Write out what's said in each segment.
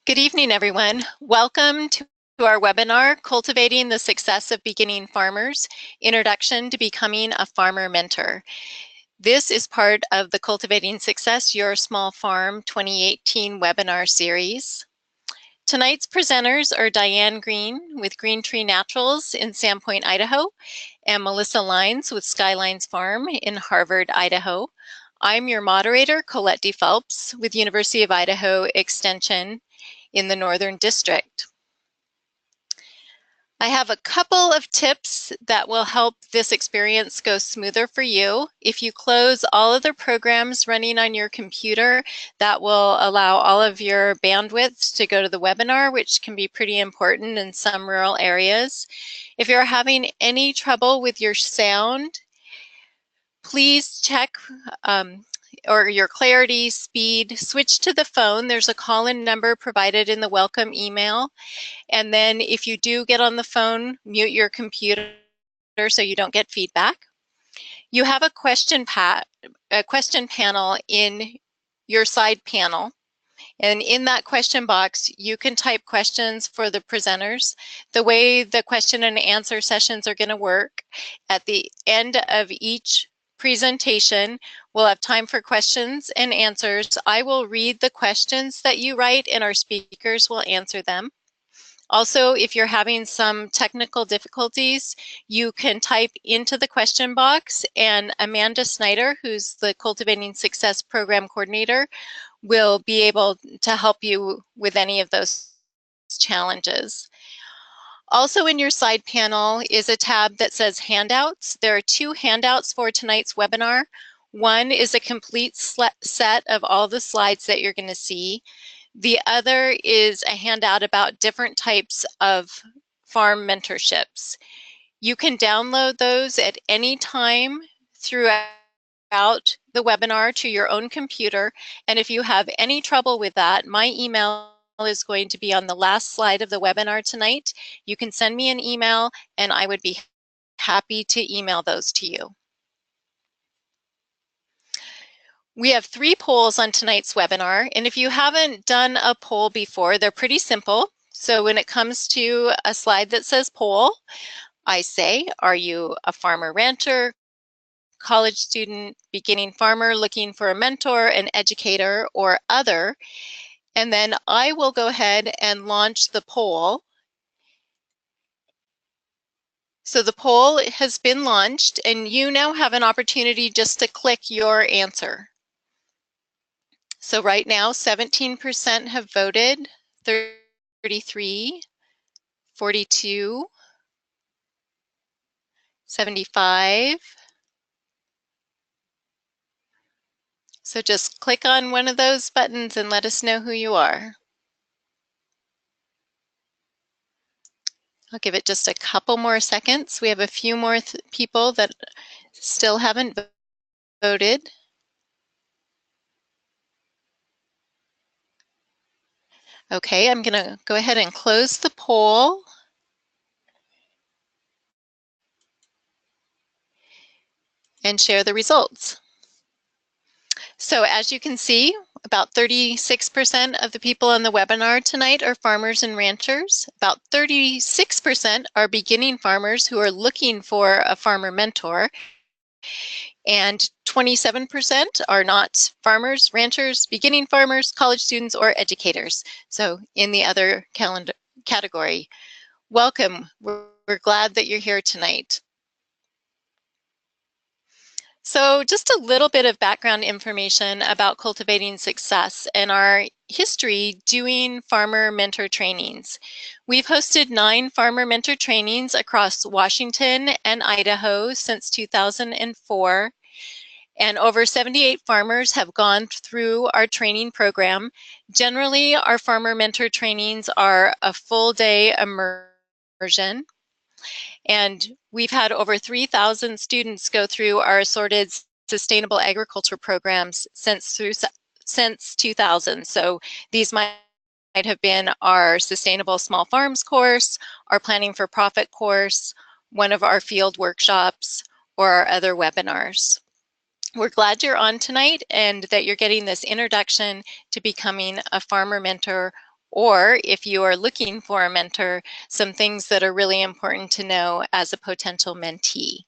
Good evening, everyone. Welcome to our webinar, Cultivating the Success of Beginning Farmers, Introduction to Becoming a Farmer Mentor. This is part of the Cultivating Success Your Small Farm 2018 webinar series. Tonight's presenters are Diane Green with Green Tree Naturals in Sandpoint, Idaho, and Melissa Lines with Skylines Farm in Harvard, Idaho. I'm your moderator, Colette D. Phelps with University of Idaho Extension in the Northern District. I have a couple of tips that will help this experience go smoother for you. If you close all of the programs running on your computer, that will allow all of your bandwidth to go to the webinar, which can be pretty important in some rural areas. If you're having any trouble with your sound, please check or your clarity, speed, switch to the phone. There's a call-in number provided in the welcome email. And then if you do get on the phone, mute your computer so you don't get feedback. You have a question panel in your side panel. And in that question box, you can type questions for the presenters. The way the question and answer sessions are going to work, at the end of each presentation, we'll have time for questions and answers. I will read the questions that you write and our speakers will answer them. Also, if you're having some technical difficulties, you can type into the question box and Amanda Snyder, who's the Cultivating Success Program Coordinator, will be able to help you with any of those challenges. Also in your side panel is a tab that says handouts. There are two handouts for tonight's webinar. One is a complete set of all the slides that you're going to see. The other is a handout about different types of farm mentorships. You can download those at any time throughout the webinar to your own computer. And if you have any trouble with that, my email is going to be on the last slide of the webinar tonight. You can send me an email and I would be happy to email those to you. We have 3 polls on tonight's webinar, and if you haven't done a poll before, they're pretty simple. So when it comes to a slide that says poll, I say, are you a farmer rancher, college student, beginning farmer looking for a mentor, an educator, or other? And then I will go ahead and launch the poll. So the poll has been launched, and you now have an opportunity just to click your answer. So right now, 17% have voted, 33, 42, 75. So just click on one of those buttons and let us know who you are. I'll give it just a couple more seconds. We have a few more people that still haven't voted. Okay, I'm going to go ahead and close the poll. And share the results. So as you can see, about 36% of the people on the webinar tonight are farmers and ranchers. About 36% are beginning farmers who are looking for a farmer mentor. And 27% are not farmers, ranchers, beginning farmers, college students, or educators. So in the other category. Welcome. We're glad that you're here tonight. So just a little bit of background information about Cultivating Success and our history doing farmer mentor trainings. We've hosted 9 farmer mentor trainings across Washington and Idaho since 2004. And over 78 farmers have gone through our training program. Generally, our farmer mentor trainings are a full day immersion. And we've had over 3,000 students go through our assorted sustainable agriculture programs since 2000. So these might have been our Sustainable Small Farms course, our Planning for Profit course, one of our field workshops, or our other webinars. We're glad you're on tonight and that you're getting this introduction to becoming a farmer mentor or if you are looking for a mentor, some things that are really important to know as a potential mentee.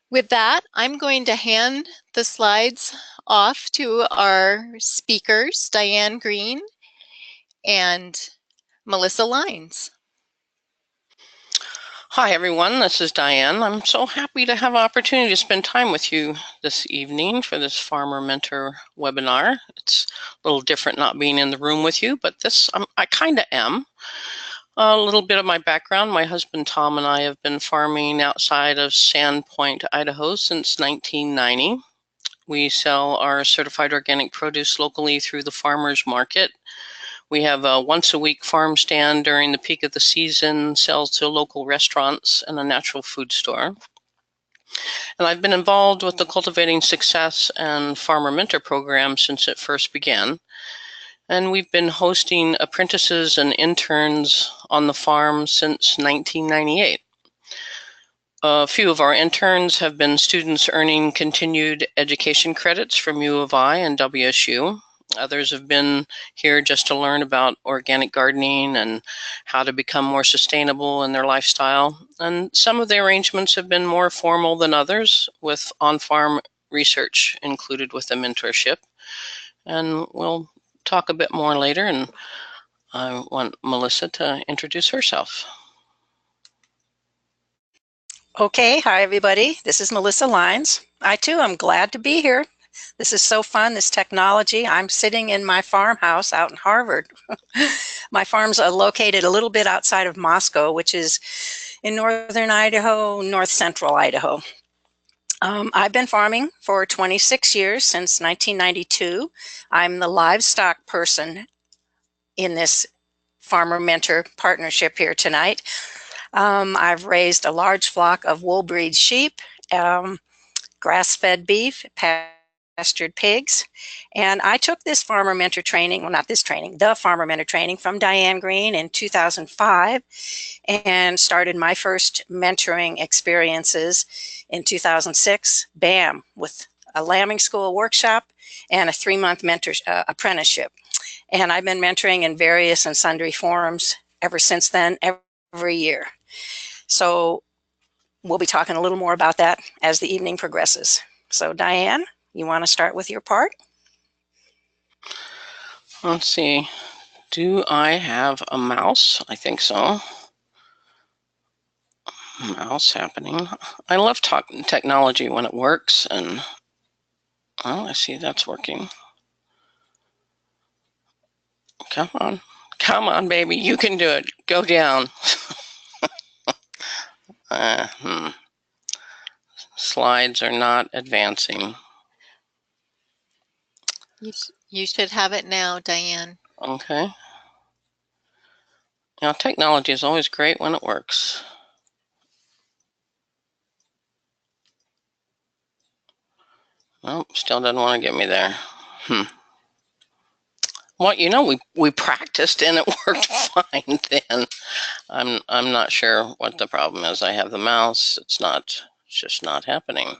With that, I'm going to hand the slides off to our speakers, Diane Green and Melissa Lines. Hi, everyone. This is Diane. I'm so happy to have an opportunity to spend time with you this evening for this Farmer Mentor webinar. It's a little different not being in the room with you, but this I kind of am. A little bit of my background. My husband Tom and I have been farming outside of Sandpoint, Idaho since 1990. We sell our certified organic produce locally through the farmers market. We have a once-a-week farm stand during the peak of the season, sells to local restaurants and a natural food store. And I've been involved with the Cultivating Success and Farmer Mentor program since it first began. And we've been hosting apprentices and interns on the farm since 1998. A few of our interns have been students earning continued education credits from U of I and WSU. Others have been here just to learn about organic gardening and how to become more sustainable in their lifestyle. And some of the arrangements have been more formal than others, with on-farm research included with the mentorship. And we'll talk a bit more later, and I want Melissa to introduce herself. Okay, hi everybody. This is Melissa Lines. I too am glad to be here. This is so fun, this technology. I'm sitting in my farmhouse out in Harvard. My farms are located a little bit outside of Moscow, which is in northern Idaho, north central Idaho. I've been farming for 26 years, since 1992. I'm the livestock person in this farmer mentor partnership here tonight. I've raised a large flock of wool breed sheep, grass-fed beef, pastured pigs, and I took this farmer mentor training, well, not this training, the farmer mentor training from Diane Green in 2005, and started my first mentoring experiences in 2006, bam, with a lambing school workshop and a 3-month apprenticeship. And I've been mentoring in various and sundry forums ever since then, every year. So we'll be talking a little more about that as the evening progresses. So Diane, you want to start with your part? Let's see. Do I have a mouse? I think so. Mouse happening. I love technology when it works, and oh, I see that's working. Come on. Come on, baby. You can do it. Go down. Slides are not advancing. You should have it now, Diane. Okay. Now, technology is always great when it works. Nope, still doesn't want to get me there. Well, you know, we practiced and it worked fine then. I'm not sure what the problem is. I have the mouse. It's just not happening.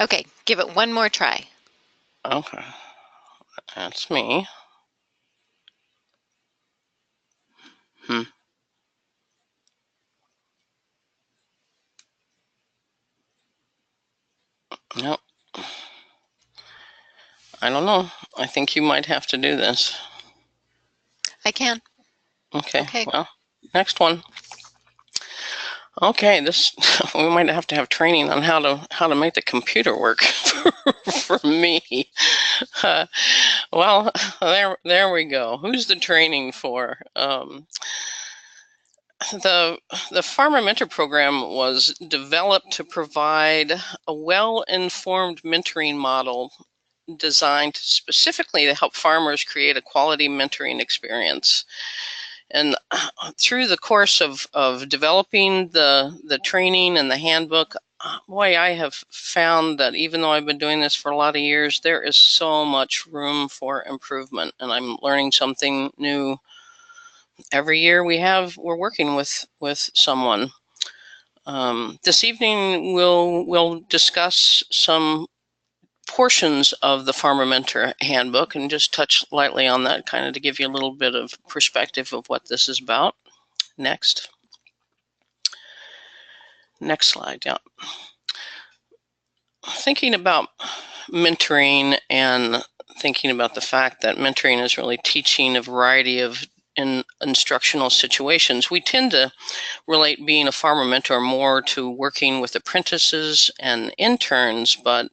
Okay, give it one more try. Okay. That's me. Nope. I don't know. I think you might have to do this. I can. Okay. Well, next one. Okay, this we might have to have training on how to make the computer work for me. Well, there we go. Who's the training for? The Farmer Mentor Program was developed to provide a well-informed mentoring model designed specifically to help farmers create a quality mentoring experience. And through the course of developing the training and the handbook, boy, I have found that even though I've been doing this for a lot of years, there is so much room for improvement, and I'm learning something new every year. We're working with someone. This evening we'll discuss some portions of the Farmer Mentor Handbook and just touch lightly on that, kind of to give you a little bit of perspective of what this is about. Next. Next slide, yeah. Thinking about mentoring and thinking about the fact that mentoring is really teaching a variety of instructional situations, we tend to relate being a farmer mentor more to working with apprentices and interns, but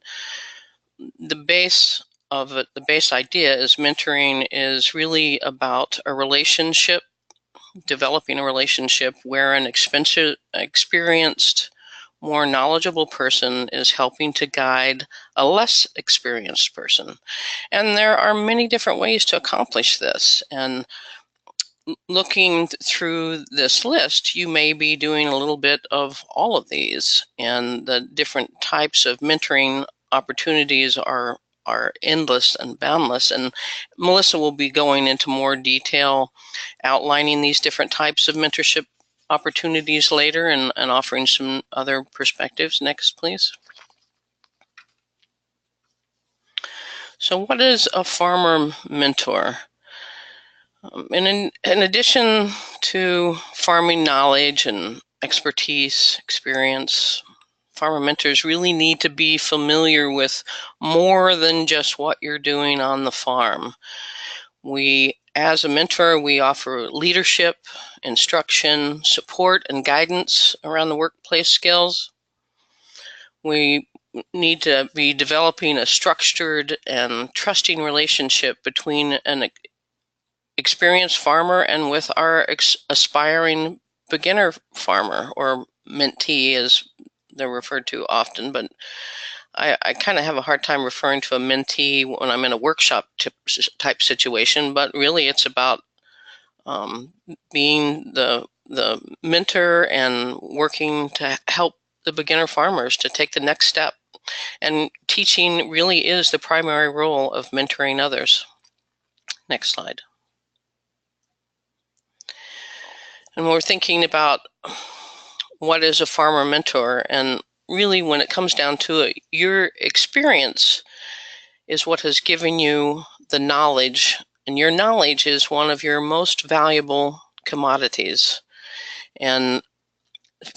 the base of it, the base idea is mentoring is really about a relationship, developing a relationship where an experienced, more knowledgeable person is helping to guide a less experienced person. And there are many different ways to accomplish this. And looking through this list, you may be doing a little bit of all of these, and the different types of mentoring opportunities are endless and boundless. And Melissa will be going into more detail outlining these different types of mentorship opportunities later and offering some other perspectives. Next, please. So what is a farmer mentor? And in addition to farming knowledge and expertise, experience, farmer mentors really need to be familiar with more than just what you're doing on the farm. As a mentor, we offer leadership, instruction, support, and guidance around the workplace skills. We need to be developing a structured and trusting relationship between an experienced farmer and with our aspiring beginner farmer, or mentee as they're referred to often, but I kind of have a hard time referring to a mentee when I'm in a workshop type situation, but really it's about being the mentor and working to help the beginner farmers to take the next step. And teaching really is the primary role of mentoring others. Next slide. And we're thinking about what is a farmer mentor, and really when it comes down to it, your experience is what has given you the knowledge, and your knowledge is one of your most valuable commodities. And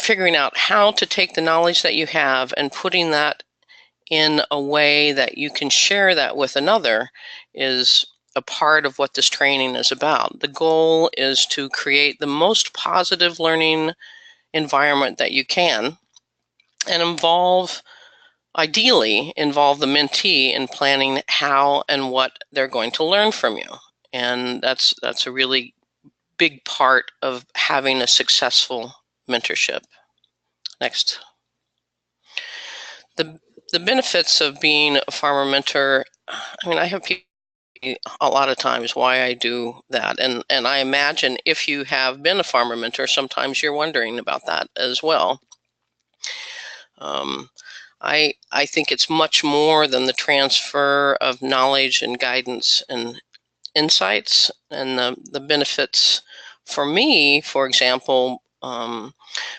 figuring out how to take the knowledge that you have and putting that in a way that you can share that with another is a part of what this training is about. The goal is to create the most positive learning environment that you can and ideally involve the mentee in planning how and what they're going to learn from you. And that's a really big part of having a successful mentorship. Next. The benefits of being a farmer mentor, I mean, I have people a lot of times why I do that. And I imagine if you have been a farmer mentor, sometimes you're wondering about that as well. I think it's much more than the transfer of knowledge and guidance and insights. And the benefits for me, for example,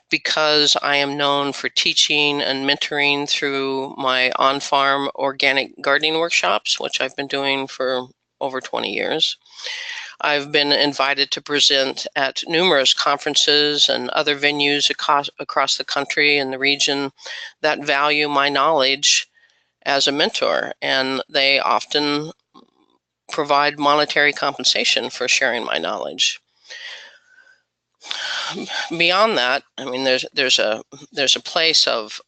because I am known for teaching and mentoring through my on-farm organic gardening workshops, which I've been doing for over 20 years. I've been invited to present at numerous conferences and other venues across the country and the region that value my knowledge as a mentor, and they often provide monetary compensation for sharing my knowledge. Beyond that, I mean, there's a place of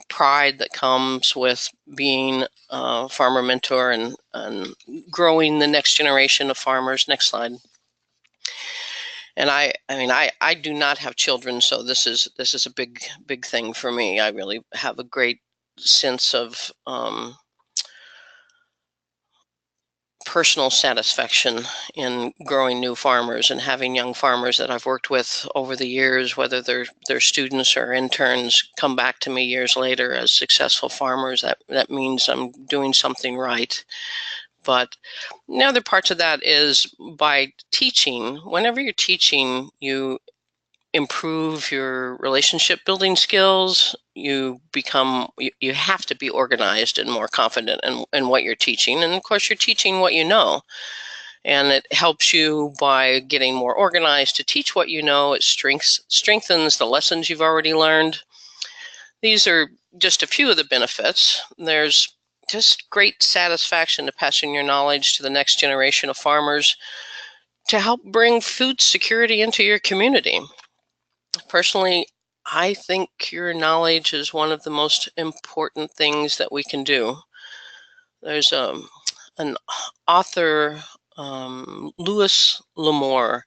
pride that comes with being a farmer mentor and growing the next generation of farmers. Next slide. And I mean, I do not have children, so this is a big thing for me. I really have a great sense of personal satisfaction in growing new farmers and having young farmers that I've worked with over the years, whether they're students or interns, come back to me years later as successful farmers. That means I'm doing something right. But the other parts of that is by teaching. Whenever you're teaching, you improve your relationship building skills. You have to be organized and more confident in what you're teaching. And of course, you're teaching what you know. And it helps you by getting more organized to teach what you know. It strengthens the lessons you've already learned. These are just a few of the benefits. There's just great satisfaction to passing your knowledge to the next generation of farmers to help bring food security into your community. Personally, I think your knowledge is one of the most important things that we can do. There's an author, Louis L'Amour,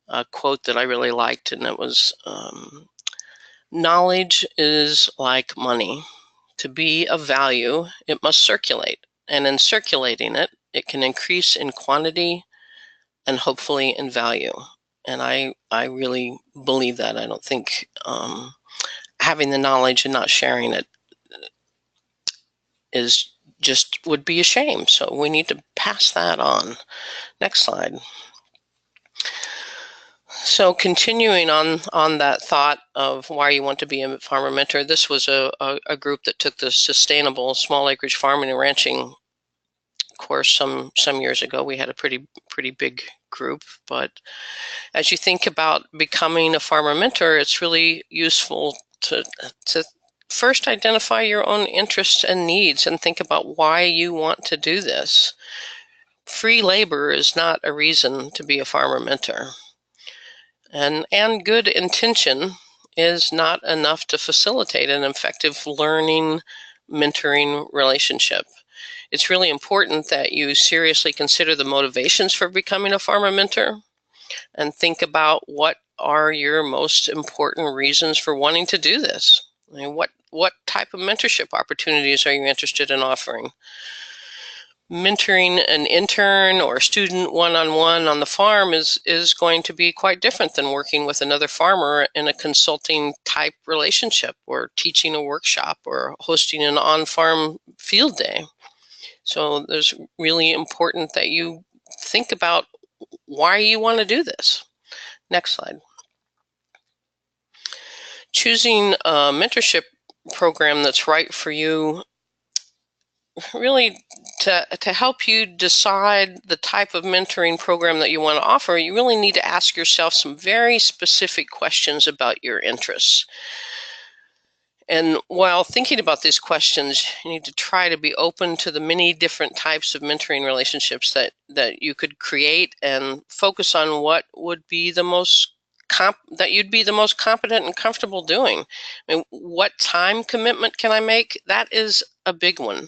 a quote that I really liked, and it was, knowledge is like money. To be of value, it must circulate. And in circulating it, it can increase in quantity and hopefully in value. And I really believe that. I don't think having the knowledge and not sharing it would be a shame. So we need to pass that on. Next slide. So continuing on that thought of why you want to be a farmer mentor, this was a group that took the sustainable small acreage farming and ranching course some years ago. We had a pretty big group, but as you think about becoming a farmer mentor, it's really useful to first identify your own interests and needs and think about why you want to do this. Free labor is not a reason to be a farmer mentor. And good intention is not enough to facilitate an effective learning, mentoring relationship. It's really important that you seriously consider the motivations for becoming a farmer mentor and think about what are your most important reasons for wanting to do this. I mean, what type of mentorship opportunities are you interested in offering? Mentoring an intern or student one-on-one on the farm is going to be quite different than working with another farmer in a consulting type relationship or teaching a workshop or hosting an on-farm field day. So there's really important that you think about why you want to do this. Next slide. Choosing a mentorship program that's right for you, really to help you decide the type of mentoring program that you want to offer, you really need to ask yourself some very specific questions about your interests. And while thinking about these questions, you need to try to be open to the many different types of mentoring relationships that you could create and focus on what would be the most that you'd be the most competent and comfortable doing. I mean, what time commitment can I make? That is a big one.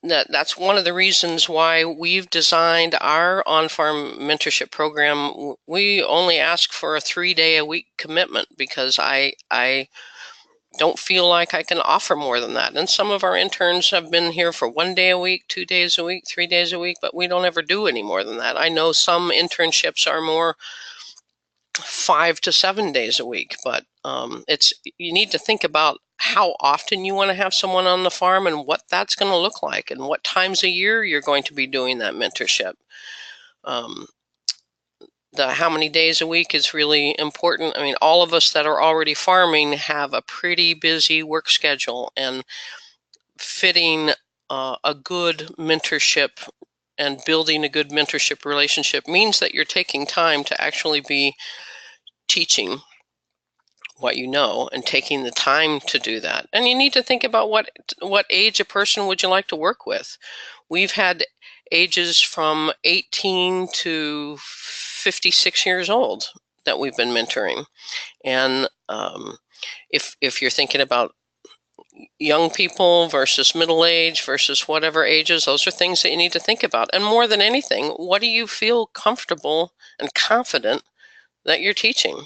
That's one of the reasons why we've designed our on-farm mentorship program. We only ask for a 3-day-a-week commitment because I don't feel like I can offer more than that. And some of our interns have been here for 1 day a week, 2 days a week, 3 days a week, but we don't ever do any more than that. I know some internships are more 5 to 7 days a week, but you need to think about how often you want to have someone on the farm and what that's going to look like and what times a year you're going to be doing that mentorship. How many days a week is really important. I mean, all of us that are already farming have a pretty busy work schedule, and fitting a good mentorship and building a good mentorship relationship means that you're taking time to actually be teaching what you know and taking the time to do that. And you need to think about what age a person would you like to work with. We've had ages from 18 to 56 years old that we've been mentoring. And if you're thinking about young people versus middle age versus whatever ages, those are things that you need to think about. And more than anything, what do you feel comfortable and confident that you're teaching?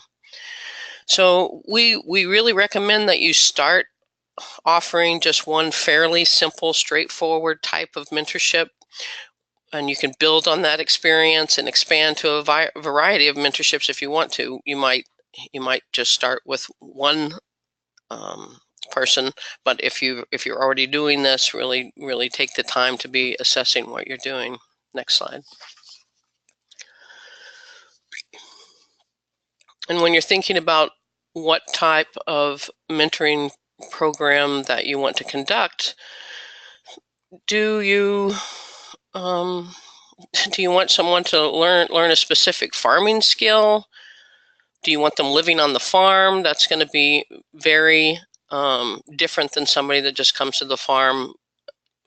So we really recommend that you start offering just one fairly simple, straightforward type of mentorship, and you can build on that experience and expand to a variety of mentorships if you want to. You might just start with one person, but if you're already doing this, really take the time to be assessing what you're doing. Next slide. And when you're thinking about what type of mentoring program that you want to conduct, do you want someone to learn a specific farming skill? Do you want them living on the farm? That's going to be very different than somebody that just comes to the farm,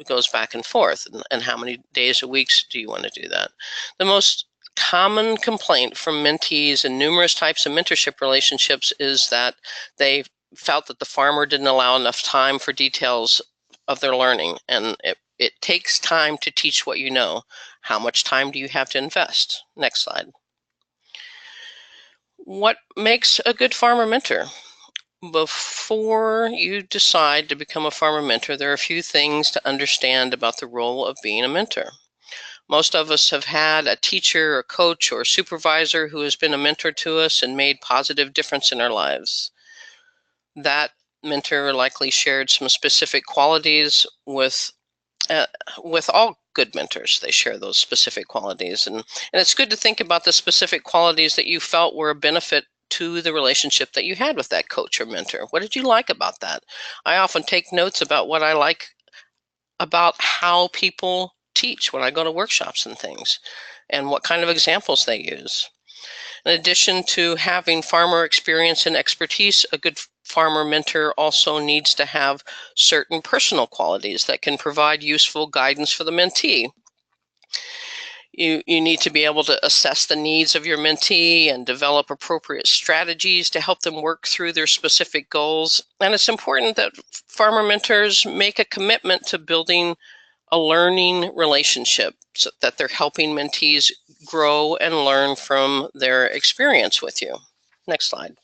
goes back and forth. And how many days a week do you want to do that? The most common complaint from mentees in numerous types of mentorship relationships is that they felt that the farmer didn't allow enough time for details of their learning. And it takes time to teach what you know. How much time do you have to invest? Next slide. What makes a good farmer mentor? Before you decide to become a farmer mentor, there are a few things to understand about the role of being a mentor. Most of us have had a teacher, a coach, or a supervisor who has been a mentor to us and made positive difference in our lives. That mentor likely shared some specific qualities with all good mentors. They share those specific qualities, and it's good to think about the specific qualities that you felt were a benefit to the relationship that you had with that coach or mentor. What did you like about that? I often take notes about what I like about how people teach when I go to workshops and things, and what kind of examples they use. In addition to having farmer experience and expertise, a good farmer mentor also needs to have certain personal qualities that can provide useful guidance for the mentee. You need to be able to assess the needs of your mentee and develop appropriate strategies to help them work through their specific goals. And it's important that farmer mentors make a commitment to building a learning relationship, so that they're helping mentees grow and learn from their experience with you. Next slide.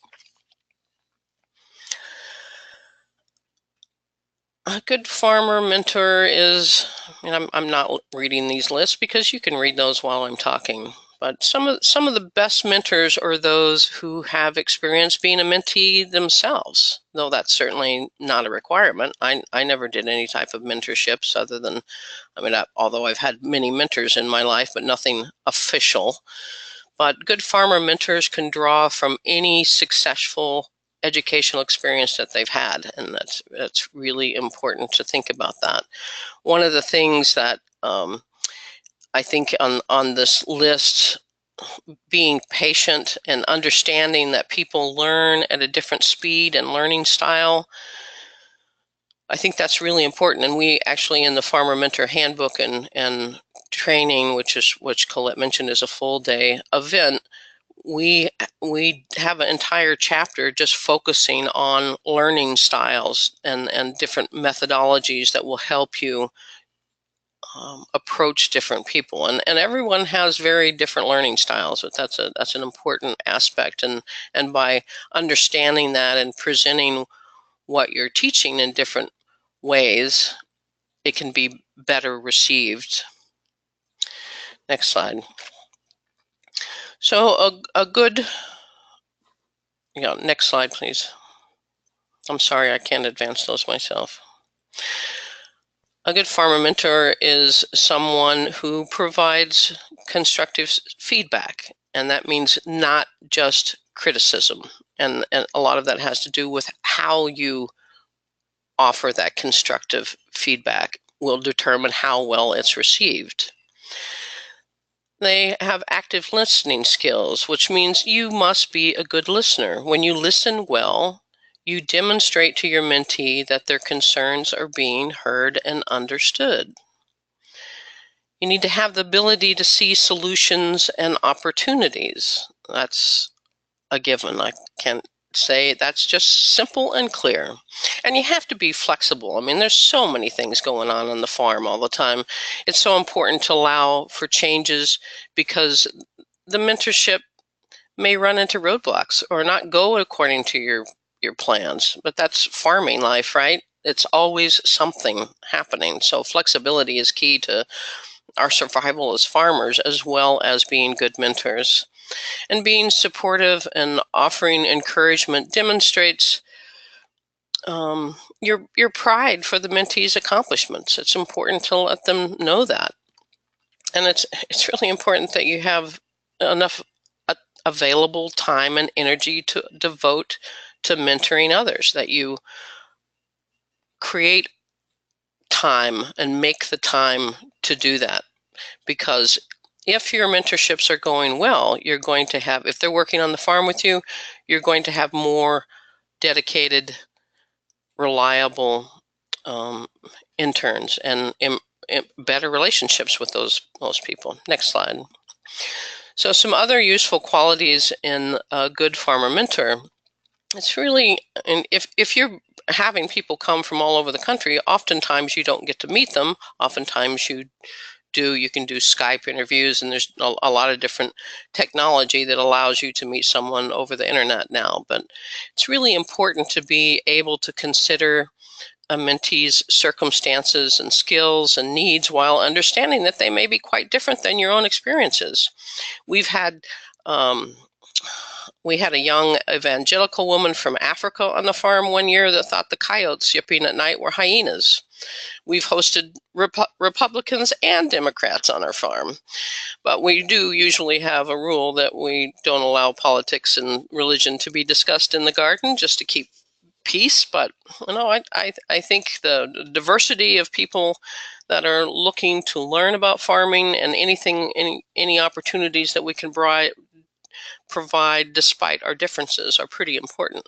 A good farmer mentor is, and I'm not reading these lists because you can read those while I'm talking, but some of the best mentors are those who have experience being a mentee themselves, though that's certainly not a requirement. I never did any type of mentorships other than, although I've had many mentors in my life, but nothing official. But good farmer mentors can draw from any successful educational experience that they've had, and that's really important to think about that. One of the things that I think on this list, being patient and understanding that people learn at a different speed and learning style, I think that's really important. And we actually, in the Farmer Mentor Handbook and training, which Colette mentioned is a full day event, we have an entire chapter just focusing on learning styles and different methodologies that will help you approach different people. And everyone has very different learning styles, but that's an important aspect. And by understanding that and presenting what you're teaching in different ways, it can be better received. Next slide. So a good, next slide, please. I'm sorry, I can't advance those myself. A good farmer mentor is someone who provides constructive feedback, and that means not just criticism. And a lot of that has to do with how you offer that constructive feedback will determine how well it's received. They have active listening skills, which means you must be a good listener. When you listen well, you demonstrate to your mentee that their concerns are being heard and understood. You need to have the ability to see solutions and opportunities. That's a given. I can't say that's just simple and clear. And you have to be flexible. There's so many things going on the farm all the time. It's so important to allow for changes because the mentorship may run into roadblocks or not go according to your plans. But that's farming life, right? It's always something happening. So flexibility is key to our survival as farmers, as well as being good mentors. And being supportive and offering encouragement demonstrates your pride for the mentee's accomplishments. It's important to let them know that. And it's really important that you have available time and energy to devote to mentoring others, that you create time and make the time to do that. Because if your mentorships are going well, you're going to have, if they're working on the farm with you, you're going to have more dedicated, reliable interns and better relationships with those people. Next slide. So some other useful qualities in a good farmer mentor. It's really, and if you're having people come from all over the country, oftentimes you don't get to meet them. Oftentimes you can do Skype interviews, and there's a lot of different technology that allows you to meet someone over the internet now. But it's really important to be able to consider a mentee's circumstances and skills and needs while understanding that they may be quite different than your own experiences. We had a young evangelical woman from Africa on the farm one year that thought the coyotes yipping at night were hyenas. We've hosted Republicans and Democrats on our farm, but we do usually have a rule that we don't allow politics and religion to be discussed in the garden, just to keep peace. But I think the diversity of people that are looking to learn about farming and any opportunities that we can provide despite our differences are pretty important.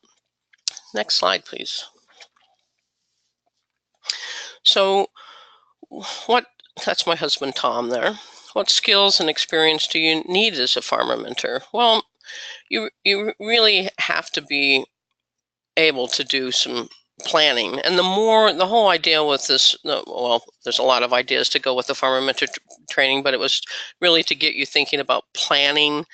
Next slide, please. So that's my husband Tom there. What skills and experience do you need as a farmer mentor? Well, you really have to be able to do some planning. And the whole idea with this, well, there's a lot of ideas to go with the farmer mentor training, but it was really to get you thinking about planning.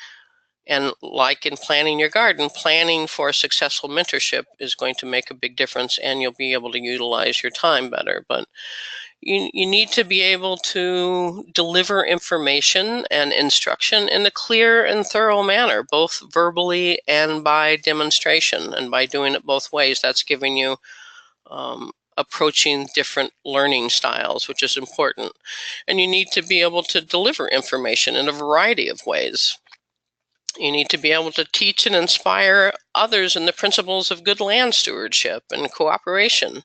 And like in planning your garden, planning for a successful mentorship is going to make a big difference, and you'll be able to utilize your time better. But you need to be able to deliver information and instruction in a clear and thorough manner, both verbally and by demonstration. And by doing it both ways, that's giving you approaching different learning styles, which is important. And you need to be able to deliver information in a variety of ways. You need to be able to teach and inspire others in the principles of good land stewardship and cooperation.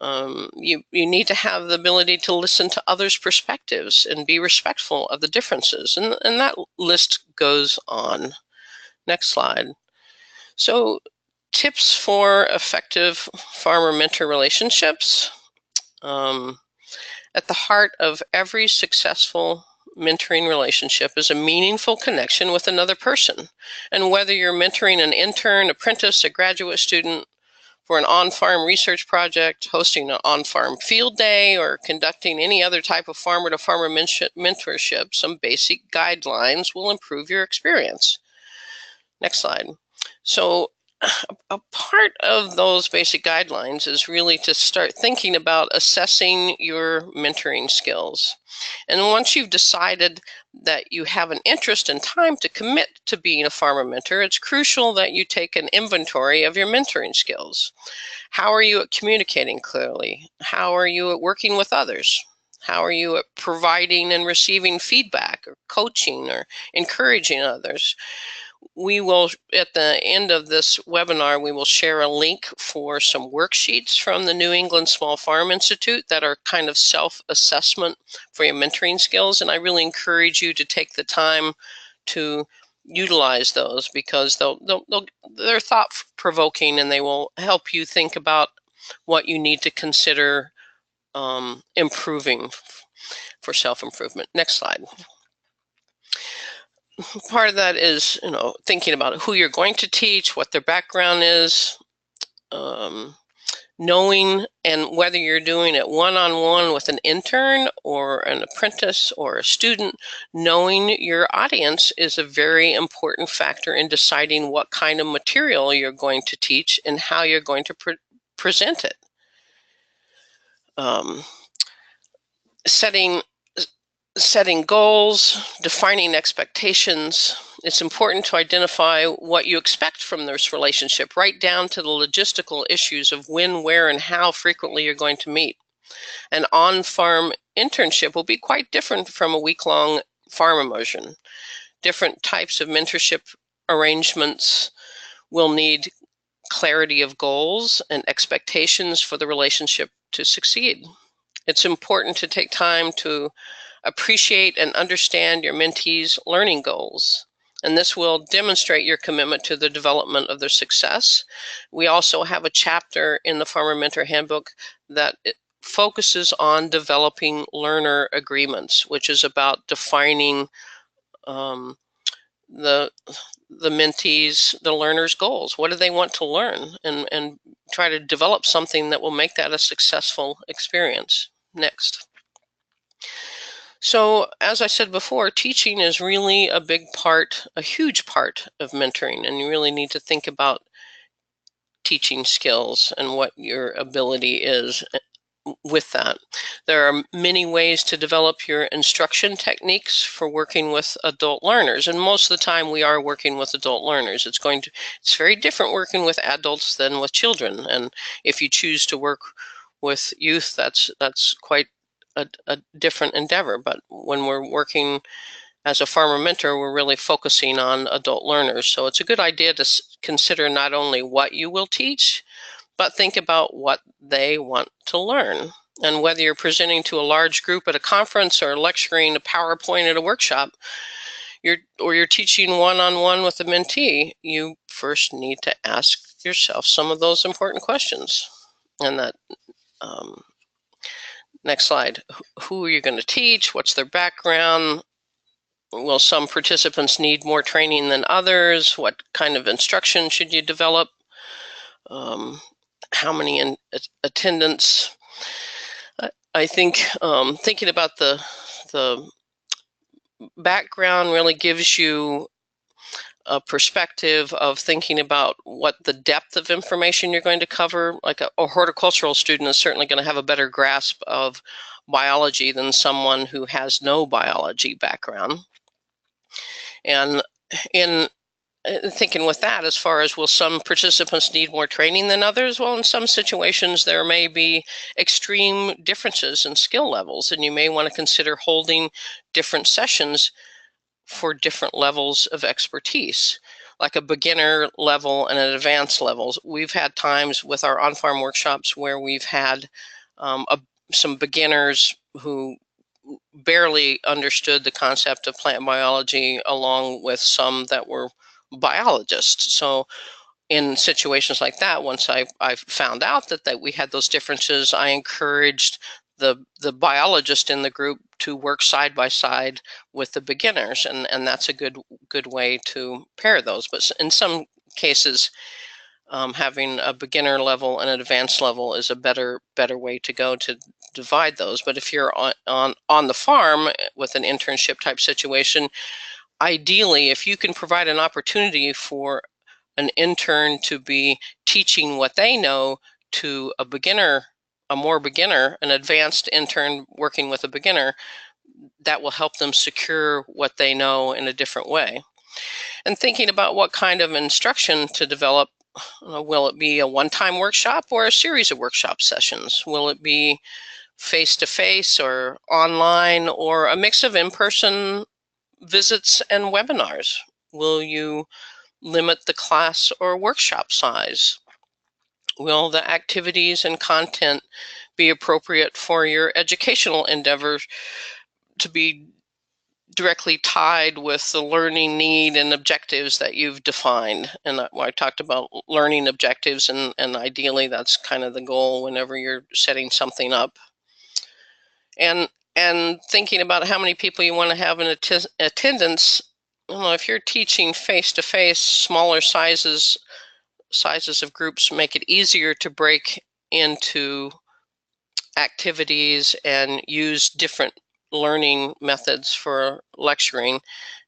You need to have the ability to listen to others' perspectives and be respectful of the differences. And that list goes on. Next slide. So tips for effective farmer-mentor relationships. At the heart of every successful mentoring relationship is a meaningful connection with another person. And whether you're mentoring an intern, apprentice, a graduate student for an on-farm research project, hosting an on-farm field day, or conducting any other type of farmer-to-farmer mentorship, some basic guidelines will improve your experience. Next slide. So a part of those basic guidelines is really to start thinking about assessing your mentoring skills. And once you've decided that you have an interest and time to commit to being a farmer mentor, it's crucial that you take an inventory of your mentoring skills. How are you at communicating clearly? How are you at working with others? How are you at providing and receiving feedback, or coaching, or encouraging others? We will, at the end of this webinar, we will share a link for some worksheets from the New England Small Farm Institute that are kind of self-assessment for your mentoring skills. And I really encourage you to take the time to utilize those, because they're thought-provoking, and they will help you think about what you need to consider improving for self-improvement. Next slide. Part of that is, thinking about who you're going to teach, what their background is, knowing, and whether you're doing it one-on-one with an intern or an apprentice or a student, knowing your audience is a very important factor in deciding what kind of material you're going to teach and how you're going to present it. Setting goals, defining expectations. It's important to identify what you expect from this relationship, right down to the logistical issues of when, where, and how frequently you're going to meet. An on-farm internship will be quite different from a week-long farm immersion. Different types of mentorship arrangements will need clarity of goals and expectations for the relationship to succeed. It's important to take time to appreciate and understand your mentees' learning goals, and this will demonstrate your commitment to the development of their success. We also have a chapter in the Farmer Mentor Handbook that focuses on developing learner agreements, which is about defining the mentees, the learners' goals. What do they want to learn, and try to develop something that will make that a successful experience. Next. So, as I said before, teaching is really a big part, a huge part of mentoring, and you really need to think about teaching skills and what your ability is with that. There are many ways to develop your instruction techniques for working with adult learners, and most of the time we are working with adult learners. It's very different working with adults than with children, and if you choose to work with youth, that's quite a different endeavor. But when we're working as a farmer mentor, we're really focusing on adult learners. So it's a good idea to consider not only what you will teach, but think about what they want to learn. And whether you're presenting to a large group at a conference or lecturing a PowerPoint at a workshop, you're teaching one-on-one with a mentee, you first need to ask yourself some of those important questions. And that, next slide, who are you going to teach? What's their background? Will some participants need more training than others? What kind of instruction should you develop? How many in attendance? I think thinking about the background really gives you a perspective of thinking about what the depth of information you're going to cover. Like a horticultural student is certainly going to have a better grasp of biology than someone who has no biology background. And in thinking with that, as far as will some participants need more training than others? Well, in some situations, there may be extreme differences in skill levels, and you may want to consider holding different sessions for different levels of expertise, like a beginner level and an advanced level. We've had times with our on-farm workshops where we've had some beginners who barely understood the concept of plant biology, along with some that were biologists. So in situations like that, once I found out that we had those differences, I encouraged the biologist in the group to work side by side with the beginners, and that's a good way to pair those. But in some cases, having a beginner level and an advanced level is a better way to go to divide those. But if you're on the farm with an internship type situation, ideally, if you can provide an opportunity for an intern to be teaching what they know to a beginner, an advanced intern working with a beginner, that will help them secure what they know in a different way. And thinking about what kind of instruction to develop, will it be a one-time workshop or a series of workshop sessions? Will it be face-to-face or online, or a mix of in-person visits and webinars? Will you limit the class or workshop size? Will the activities and content be appropriate for your educational endeavors to be directly tied with the learning need and objectives that you've defined? And I talked about learning objectives, and ideally that's kind of the goal whenever you're setting something up. And thinking about how many people you want to have in attendance. If you're teaching face-to-face, smaller sizes of groups make it easier to break into activities and use different learning methods for lecturing.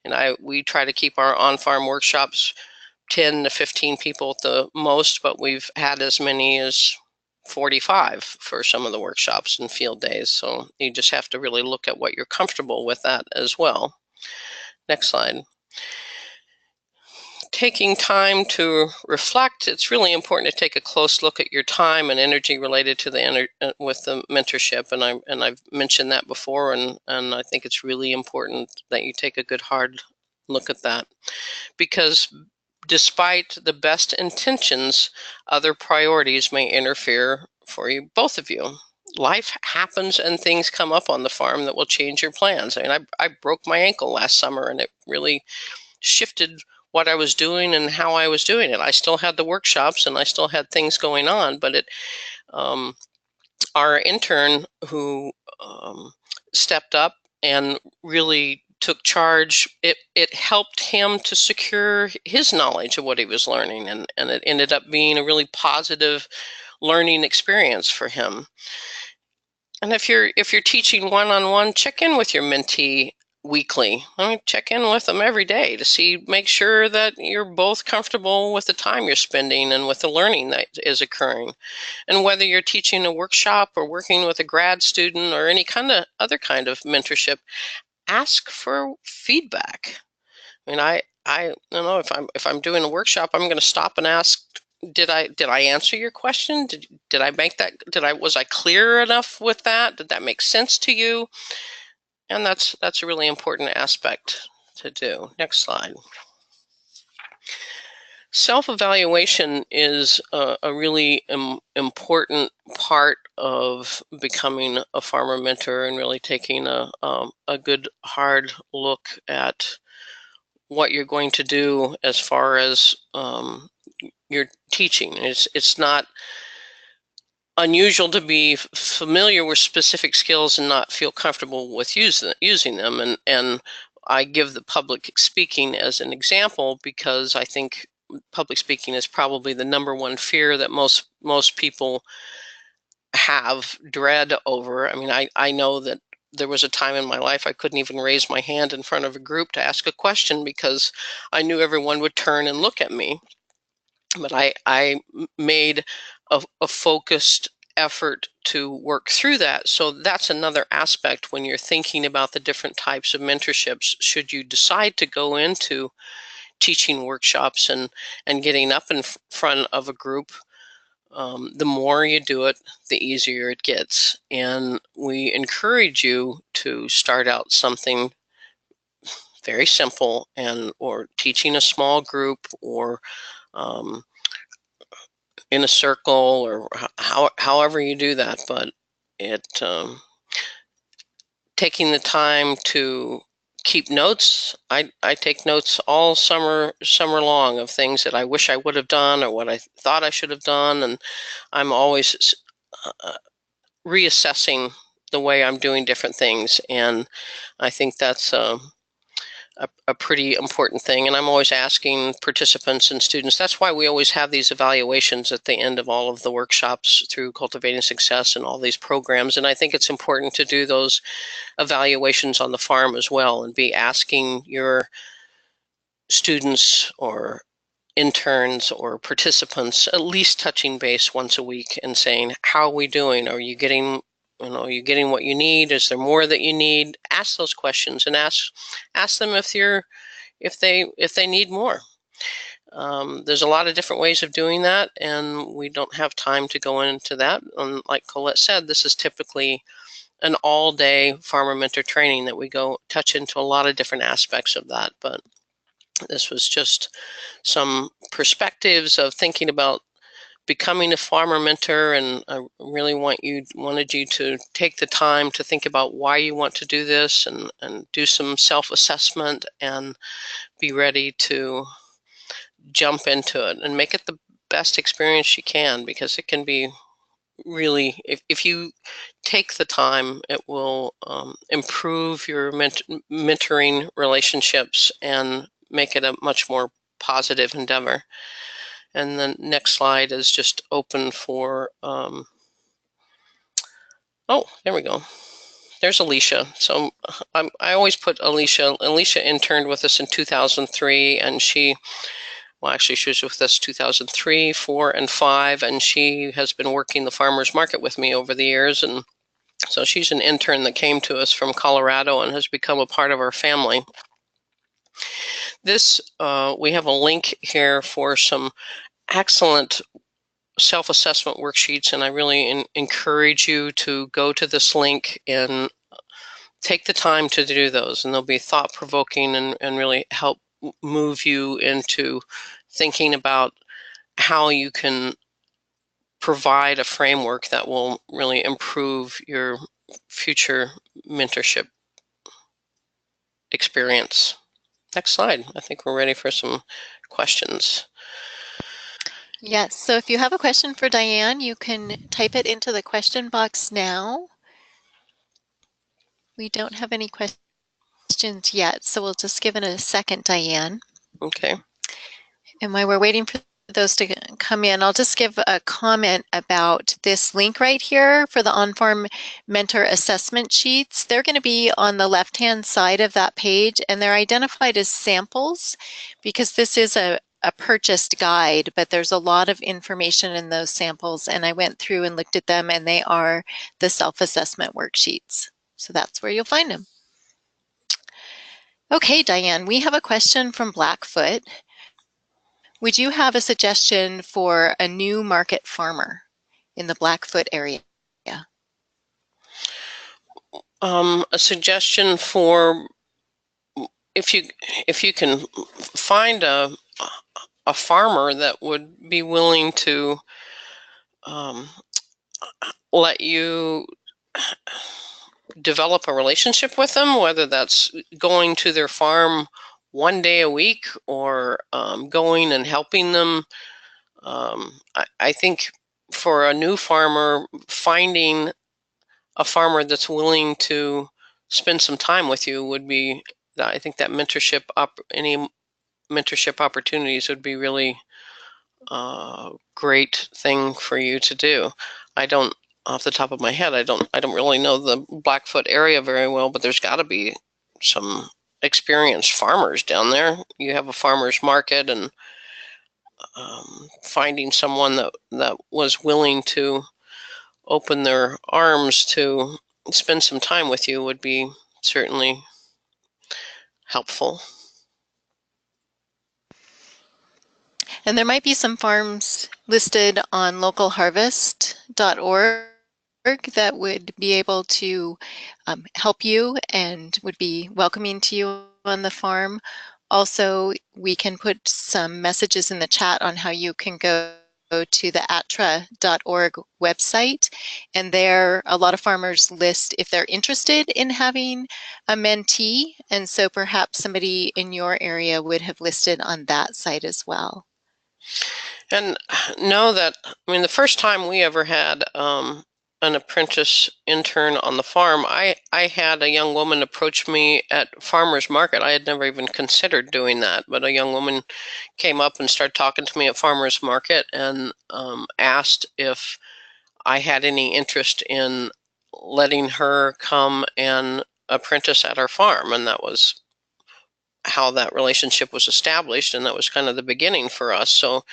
And we try to keep our on-farm workshops 10 to 15 people at the most, but we've had as many as 45 for some of the workshops and field days. So you just have to really look at what you're comfortable with that as well. Next slide. Taking time to reflect, it's really important to take a close look at your time and energy related to with the mentorship. And I've mentioned that before, and I think it's really important that you take a good hard look at that, because despite the best intentions, other priorities may interfere for you, both of you. Life happens and things come up on the farm that will change your plans. I mean, I broke my ankle last summer, and it really shifted what I was doing and how I was doing it. I still had the workshops and I still had things going on, but our intern who stepped up and really took charge, it helped him to secure his knowledge of what he was learning, and it ended up being a really positive learning experience for him. And if you're teaching one-on-one, check in with your mentee weekly. I mean, check in with them every day to make sure that you're both comfortable with the time you're spending and with the learning that is occurring. And whether you're teaching a workshop or working with a grad student or any other kind of mentorship, ask for feedback. I mean, I don't know, if I'm doing a workshop, I'm going to stop and ask, did I answer your question? Did I make that? Was I clear enough with that? Did that make sense to you? And that's a really important aspect to do. Next slide. Self-evaluation is a really important part of becoming a farmer mentor, and really taking a good hard look at what you're going to do as far as your teaching. It's not unusual to be familiar with specific skills and not feel comfortable with using them. And I give the public speaking as an example, because I think public speaking is probably the #1 fear that most people have dread over. I mean, I know that there was a time in my life I couldn't even raise my hand in front of a group to ask a question, because I knew everyone would turn and look at me. But I made a focused effort to work through that. So that's another aspect when you're thinking about the different types of mentorships. Should you decide to go into teaching workshops and getting up in front of a group, the more you do it, the easier it gets. And we encourage you to start out something very simple, or teaching a small group, or in a circle, or however you do that. But taking the time to keep notes. I take notes all summer long of things that I wish I would have done, or what I thought I should have done, and I'm always reassessing the way I'm doing different things. And I think that's a pretty important thing. And I'm always asking participants and students. That's why we always have these evaluations at the end of all of the workshops through Cultivating Success and all these programs. And I think it's important to do those evaluations on the farm as well, and be asking your students or interns or participants at least touching base once a week and saying, how are we doing? Are you getting what you need? Is there more that you need? Ask those questions, and ask them if they need more. There's a lot of different ways of doing that, and we don't have time to go into that. Like Colette said, this is typically an all-day farmer mentor training that we go touch into a lot of different aspects of that. But this was just some perspectives of thinking about becoming a farmer mentor, and I really wanted you to take the time to think about why you want to do this, and do some self-assessment, and be ready to jump into it and make it the best experience you can, because it can be really, if you take the time, it will improve your mentoring relationships and make it a much more positive endeavor. And the next slide is just open for, oh, there we go. There's Alicia. So I always put Alicia. Alicia interned with us in 2003, and she was with us 2003, 4, and 5, and she has been working the farmers market with me over the years. And so she's an intern that came to us from Colorado and has become a part of our family. We have a link here for some excellent self-assessment worksheets, and I really encourage you to go to this link and take the time to do those, and they'll be thought-provoking and really help move you into thinking about how you can provide a framework that will really improve your future mentorship experience. Next slide. I think we're ready for some questions. Yes, so if you have a question for Diane, you can type it into the question box now. We don't have any questions yet, so we'll just give it a second, Diane. Okay. And while we're waiting for those to come in, I'll just give a comment about this link right here for the on-farm mentor assessment sheets. They're going to be on the left-hand side of that page, and they're identified as samples because this is a purchased guide, but there's a lot of information in those samples, and I went through and looked at them, and they are the self-assessment worksheets. So that's where you'll find them. Okay, Diane, we have a question from Blackfoot. Would you have a suggestion for a new market farmer in the Blackfoot area? A suggestion for if you can find a farmer that would be willing to let you develop a relationship with them, whether that's going to their farm one day a week or going and helping them. I think for a new farmer, finding a farmer that's willing to spend some time with you would be, I think that any mentorship opportunities would be really a great thing for you to do. I don't, off the top of my head, I don't really know the Blackfoot area very well, but there's got to be some experienced farmers down there. You have a farmer's market, and finding someone that was willing to open their arms to spend some time with you would be certainly helpful. And there might be some farms listed on localharvest.org that would be able to help you and would be welcoming to you on the farm. Also, we can put some messages in the chat on how you can go to the atra.org website, and there a lot of farmers list if they're interested in having a mentee, and so perhaps somebody in your area would have listed on that site as well. And know that, I mean, the first time we ever had an apprentice intern on the farm, I had a young woman approach me at farmer's market. I had never even considered doing that, but a young woman came up and started talking to me at farmer's market and asked if I had any interest in letting her come and apprentice at our farm. And that was how that relationship was established, and that was kind of the beginning for us. So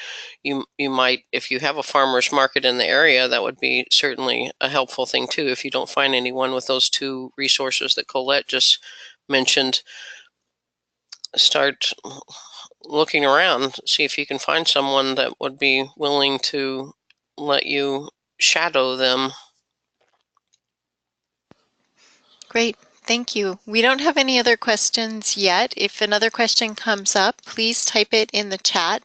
you might, if you have a farmer's market in the area, that would be certainly a helpful thing too. If you don't find anyone with those two resources that Colette just mentioned, start looking around, see if you can find someone that would be willing to let you shadow them. Great. Thank you. We don't have any other questions yet. If another question comes up, please type it in the chat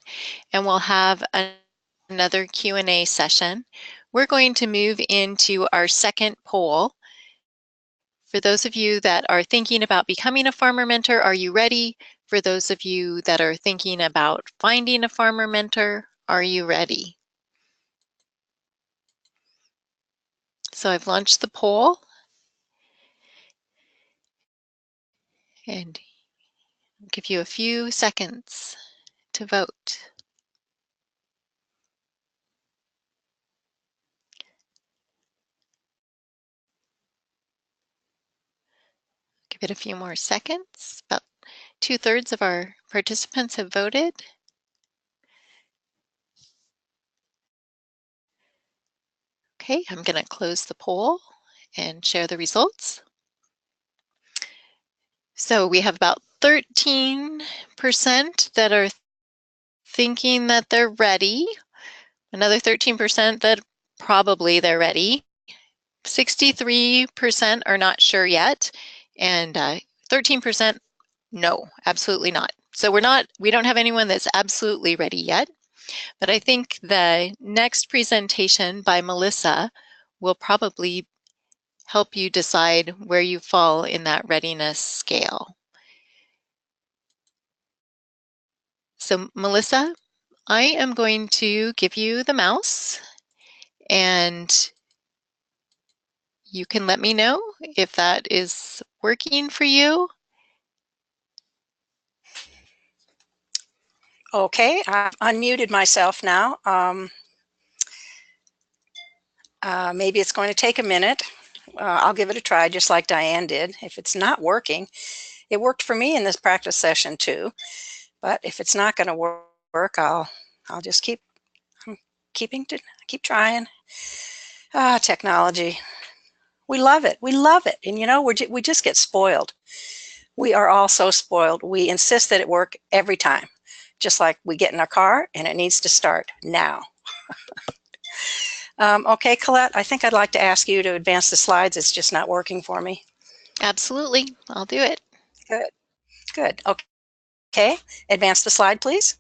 and we'll have another Q&A session. We're going to move into our second poll. For those of you that are thinking about becoming a farmer mentor, are you ready? For those of you that are thinking about finding a farmer mentor, are you ready? So I've launched the poll. And I'll give you a few seconds to vote. Give it a few more seconds. About 2/3 of our participants have voted. Okay, I'm going to close the poll and share the results. So we have about 13% that are thinking that they're ready. Another 13% that probably they're ready. 63% are not sure yet. And 13%, no, absolutely not. So we don't have anyone that's absolutely ready yet. But I think the next presentation by Melissa will probably help you decide where you fall in that readiness scale. So Melissa, I am going to give you the mouse, and you can let me know if that is working for you. Okay, I've unmuted myself now. Maybe it's going to take a minute. I'll give it a try just like Diane did. If it's not working, it worked for me in this practice session too. But if it's not going to work, I'll just keep trying. Technology. We love it. We love it. And you know, we just get spoiled. We are all so spoiled. We insist that it work every time. Just like we get in our car and it needs to start now. Okay, Colette, I think I'd like to ask you to advance the slides. It's just not working for me. Absolutely, I'll do it. Good, good. Okay, advance the slide, please.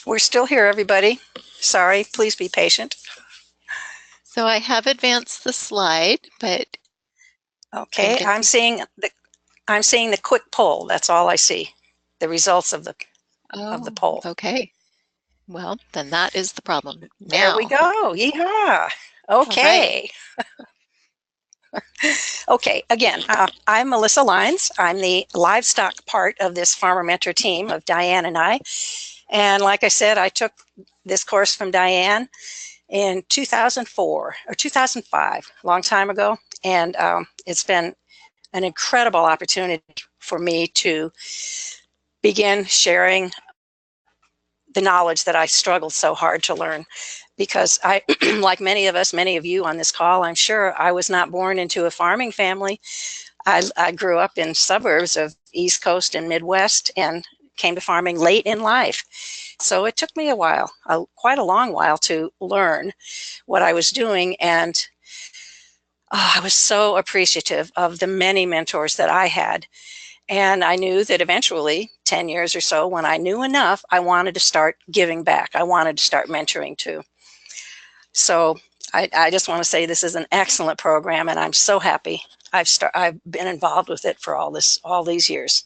We're still here, everybody. Sorry, please be patient. So I have advanced the slide, but okay, I'm seeing the quick poll. That's all I see. The results of the poll. Okay. Well, then that is the problem. There we go. Yeehaw. Okay. Okay, again, I'm Melissa Lyons. I'm the livestock part of this Farmer Mentor team of Diane and I. And like I said, I took this course from Diane in 2004 or 2005, a long time ago. And it's been an incredible opportunity for me to begin sharing the knowledge that I struggled so hard to learn. Because I, like many of you on this call, I'm sure I was not born into a farming family. I grew up in suburbs of East Coast and Midwest and came to farming late in life. So it took me a while, quite a long while, to learn what I was doing. And I was so appreciative of the many mentors that I had. And I knew that eventually, 10 years or so, when I knew enough, I wanted to start giving back. I wanted to start mentoring too. So I just want to say this is an excellent program, and I'm so happy I've been involved with it for all these years.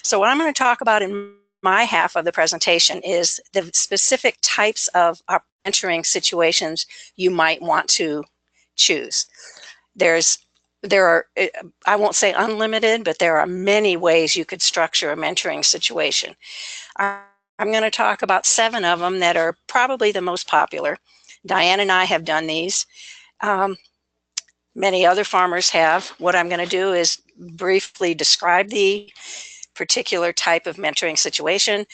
So what I'm going to talk about in my half of the presentation is the specific types of mentoring situations you might want to choose. There are, I won't say unlimited, but there are many ways you could structure a mentoring situation. I'm going to talk about 7 of them that are probably the most popular. Diane and I have done these. Many other farmers have. What I'm going to do is briefly describe the particular type of mentoring situation,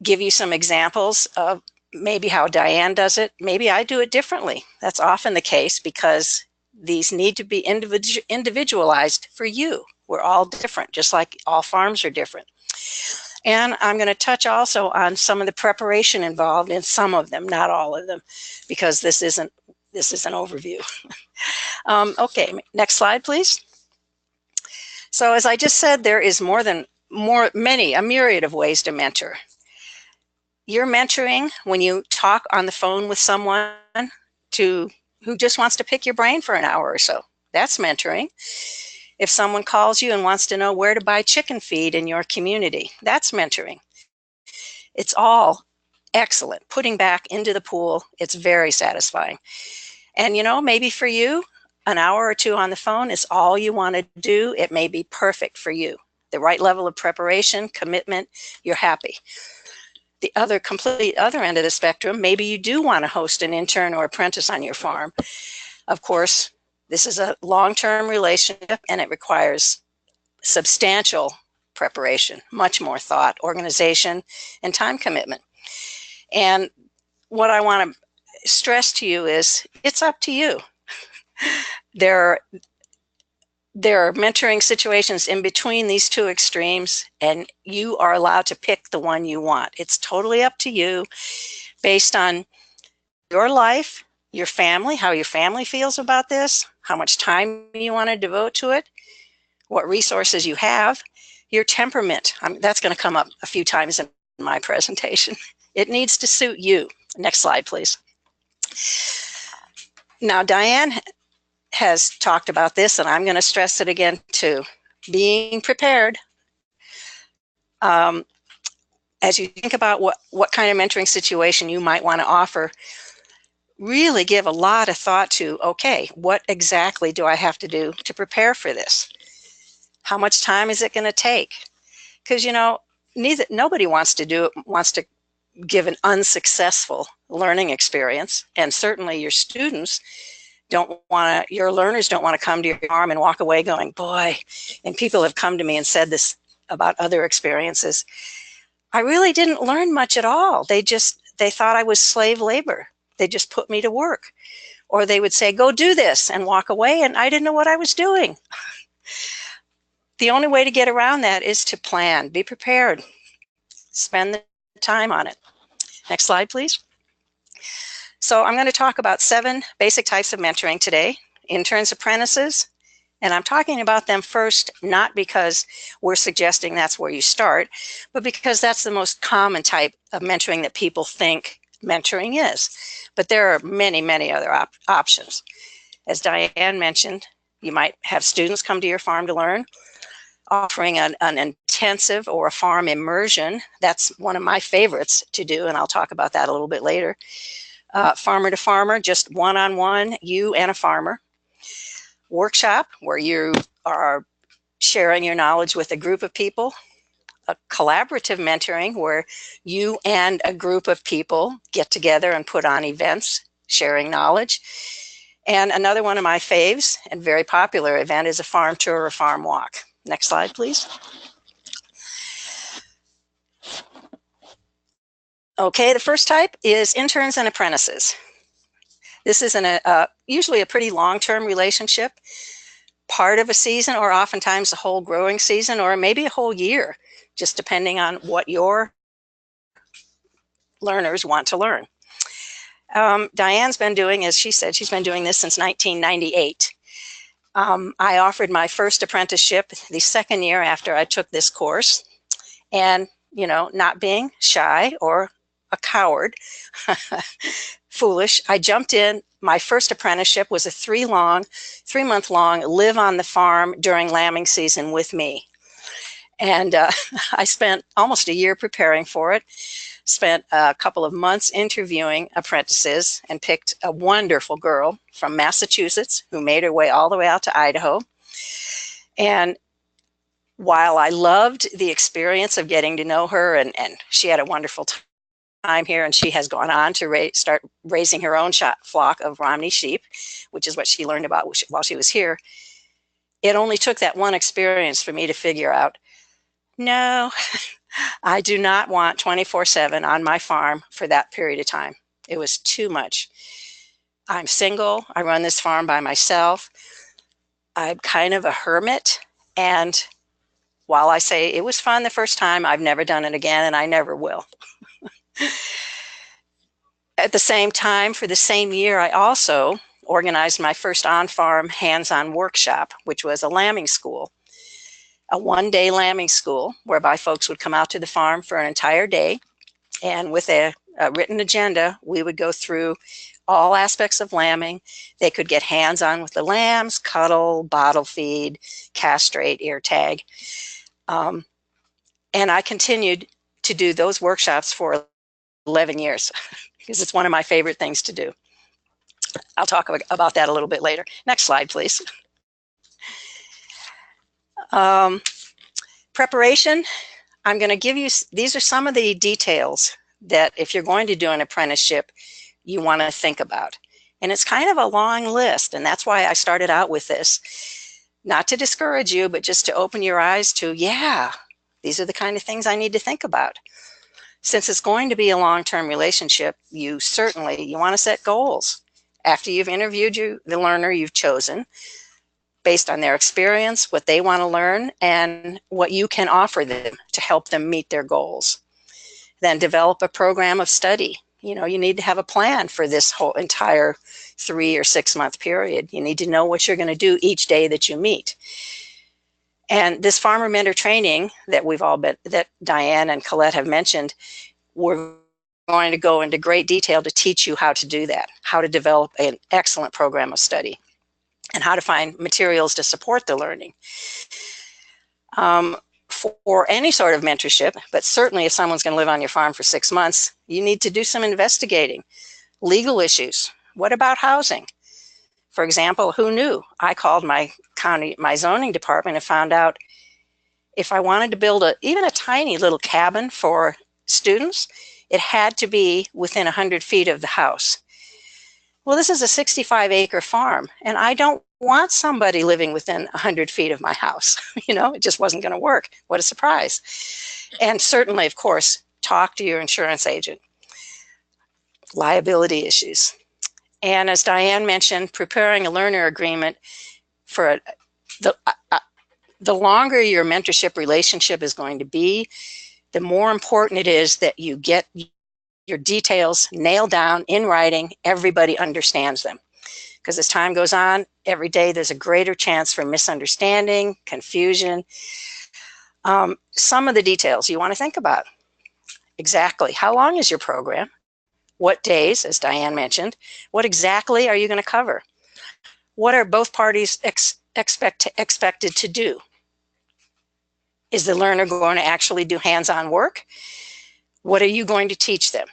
give you some examples of maybe how Diane does it. Maybe I do it differently. That's often the case because these need to be individualized for you. We're all different, just like all farms are different. And I'm going to touch also on some of the preparation involved in some of them, not all of them, because this is an overview. Okay, next slide, please. So as I just said, there is a myriad of ways to mentor. You're mentoring when you talk on the phone with someone who just wants to pick your brain for an hour or so. That's mentoring. If someone calls you and wants to know where to buy chicken feed in your community, that's mentoring. It's all excellent. Putting back into the pool, it's very satisfying. And you know, maybe for you, an hour or 2 on the phone is all you want to do. It may be perfect for you. The right level of preparation, commitment, you're happy. The complete other end of the spectrum, maybe you do want to host an intern or apprentice on your farm. Of course, this is a long-term relationship and it requires substantial preparation, much more thought, organization, and time commitment. And what I want to stress to you is it's up to you. there are mentoring situations in between these two extremes, and you are allowed to pick the one you want. It's totally up to you based on your life, your family, how your family feels about this, how much time you want to devote to it, what resources you have, your temperament. That's going to come up a few times in my presentation. It needs to suit you. Next slide, please. Now, Diane has talked about this, and I'm going to stress it again too. Being prepared. As you think about what kind of mentoring situation you might want to offer, really give a lot of thought to, okay, what exactly do I have to do to prepare for this? How much time is it going to take? Because, you know, nobody wants to give an unsuccessful learning experience, and certainly your students your learners don't want to come to your farm and walk away going, boy, and people have come to me and said this about other experiences. I really didn't learn much at all. They thought I was slave labor. They just put me to work. Or they would say, go do this, and walk away, and I didn't know what I was doing. The only way to get around that is to plan, be prepared, spend the time on it. Next slide, please. So I'm going to talk about 7 basic types of mentoring today: interns, apprentices, and I'm talking about them first, not because we're suggesting that's where you start, but because that's the most common type of mentoring that people think mentoring is. But there are many, many other options. As Diane mentioned, you might have students come to your farm to learn, offering an intensive or a farm immersion. That's one of my favorites to do, and I'll talk about that a little bit later. Farmer to farmer, just one-on-one, you and a farmer. Workshop, where you are sharing your knowledge with a group of people. A collaborative mentoring, where you and a group of people get together and put on events, sharing knowledge. And another one of my faves and very popular event is a farm tour or farm walk. Next slide, please. Okay, the first type is interns and apprentices. This is usually a pretty long-term relationship, part of a season, or oftentimes a whole growing season, or maybe a whole year, just depending on what your learners want to learn. Diane's been doing, as she said, she's been doing this since 1998. I offered my first apprenticeship the second year after I took this course, and, you know, not being shy or a coward, foolish, I jumped in. My first apprenticeship was a 3-month long live on the farm during lambing season with me. And I spent almost a year preparing for it, spent a couple of months interviewing apprentices, and picked a wonderful girl from Massachusetts who made her way all the way out to Idaho. And while I loved the experience of getting to know her, and she had a wonderful time here, and she has gone on to start raising her own flock of Romney sheep, which is what she learned about while she was here, it only took that one experience for me to figure out, no, I do not want 24/7 on my farm for that period of time. It was too much. I'm single. I run this farm by myself. I'm kind of a hermit. And while I say it was fun the first time, I've never done it again, and I never will. At the same time, for the same year, I also organized my first on-farm hands-on workshop, which was a lambing school, a one-day lambing school whereby folks would come out to the farm for an entire day, and with a written agenda, we would go through all aspects of lambing. They could get hands-on with the lambs, cuddle, bottle feed, castrate, ear tag. And I continued to do those workshops for 11 years because it's one of my favorite things to do. I'll talk about that a little bit later. Next slide, please. Preparation. I'm going to give you, these are some of the details that if you're going to do an apprenticeship, you want to think about. And it's kind of a long list, and that's why I started out with this. Not to discourage you, but just to open your eyes to, yeah, these are the kind of things I need to think about. Since it's going to be a long-term relationship, you want to set goals. After you've interviewed the learner you've chosen, based on their experience, what they want to learn, and what you can offer them to help them meet their goals. Then develop a program of study. You know, you need to have a plan for this whole entire 3 or 6 month period. You need to know what you're going to do each day that you meet. And this farmer mentor training that that Diane and Colette have mentioned, we're going to go into great detail to teach you how to do that, how to develop an excellent program of study, and how to find materials to support the learning. For any sort of mentorship, but certainly if someone's going to live on your farm for 6 months, you need to do some investigating. Legal issues. What about housing? For example, who knew? I called my zoning department and found out if I wanted to build even a tiny little cabin for students, it had to be within 100 feet of the house. Well, this is a 65-acre farm, and I don't want somebody living within 100 feet of my house. You know, it just wasn't going to work. What a surprise. And certainly, of course, talk to your insurance agent. Liability issues. And as Diane mentioned, preparing a learner agreement for the longer your mentorship relationship is going to be, the more important it is that you get your details nailed down in writing. Everybody understands them. Because as time goes on, every day there's a greater chance for misunderstanding, confusion. Some of the details you want to think about. Exactly, how long is your program? What days, as Diane mentioned? What exactly are you going to cover? What are both parties expected to do? Is the learner going to actually do hands-on work? What are you going to teach them?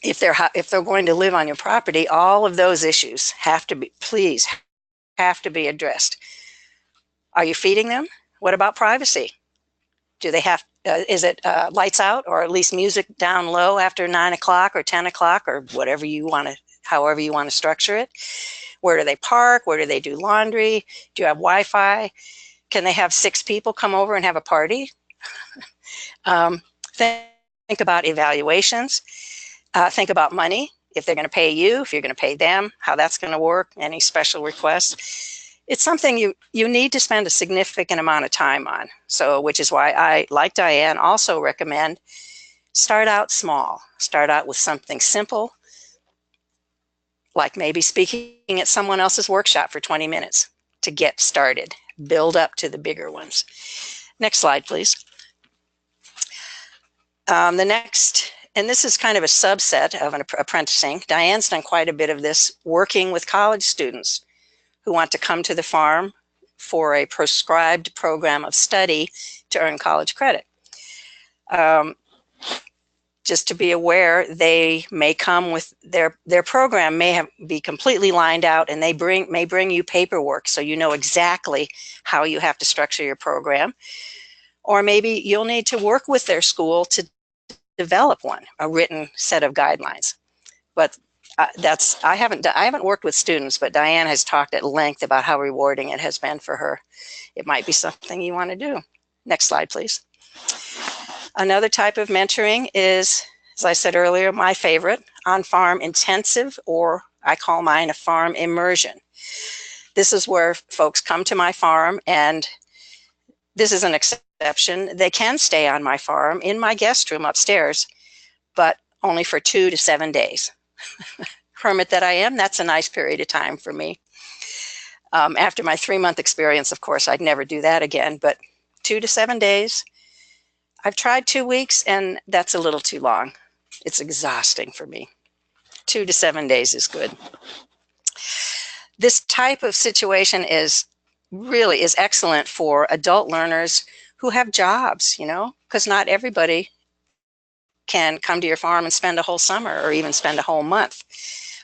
If they're going to live on your property, all of those issues have to be addressed. Are you feeding them? What about privacy? Do they have, is it lights out, or at least music down low after 9 o'clock or 10 o'clock or whatever you want to, however you want to structure it? Where do they park? Where do they do laundry? Do you have Wi-Fi? Can they have 6 people come over and have a party? Think about evaluations. Think about money. If they're going to pay you, if you're going to pay them, how that's going to work, any special requests. It's something you need to spend a significant amount of time on. So, which is why I, like Diane, also recommend start out small. Start out with something simple, like maybe speaking at someone else's workshop for 20 minutes to get started. Build up to the bigger ones. Next slide, please. The next, and this is kind of a subset of an apprenticing. Diane's done quite a bit of this, working with college students who want to come to the farm for a prescribed program of study to earn college credit. Just to be aware, they may come with their program may be completely lined out, and they may bring you paperwork so you know exactly how you have to structure your program. Or maybe you'll need to work with their school to develop a written set of guidelines. But I haven't worked with students, but Diane has talked at length about how rewarding it has been for her. It might be something you want to do. Next slide, please. Another type of mentoring is, as I said earlier, my favorite, on-farm intensive, or I call mine a farm immersion. This is where folks come to my farm, and this is an exception. They can stay on my farm in my guest room upstairs, but only for 2 to 7 days. Hermit that I am, that's a nice period of time for me. After my 3-month experience, of course, I'd never do that again, but 2 to 7 days. I've tried 2 weeks, and that's a little too long. It's exhausting for me. 2 to 7 days is good. This type of situation really is excellent for adult learners who have jobs, you know, because not everybody can come to your farm and spend a whole summer or even spend a whole month.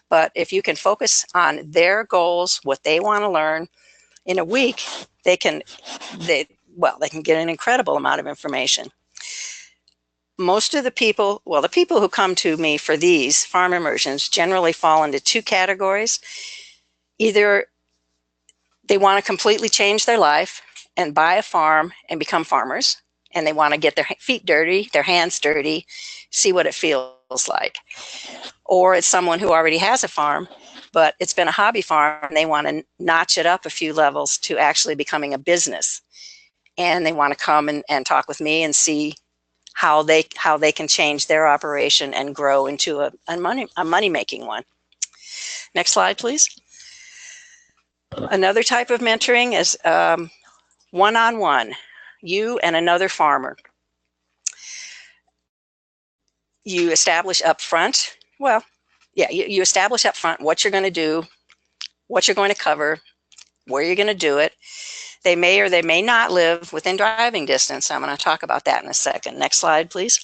But if you can focus on their goals, what they want to learn, in a week, they can get an incredible amount of information. Most of the people who come to me for these farm immersions generally fall into 2 categories. Either they want to completely change their life and buy a farm and become farmers and they want to get their feet dirty, their hands dirty, see what it feels like. Or it's someone who already has a farm, but it's been a hobby farm and they want to notch it up a few levels to actually becoming a business. And they want to come and talk with me and see how they can change their operation and grow into a money-making one. Next slide, please. Another type of mentoring is one-on-one, you and another farmer. You establish up front, you establish up front what you're going to do, what you're going to cover, where you're going to do it. They may or they may not live within driving distance. I'm going to talk about that in a second. Next slide, please.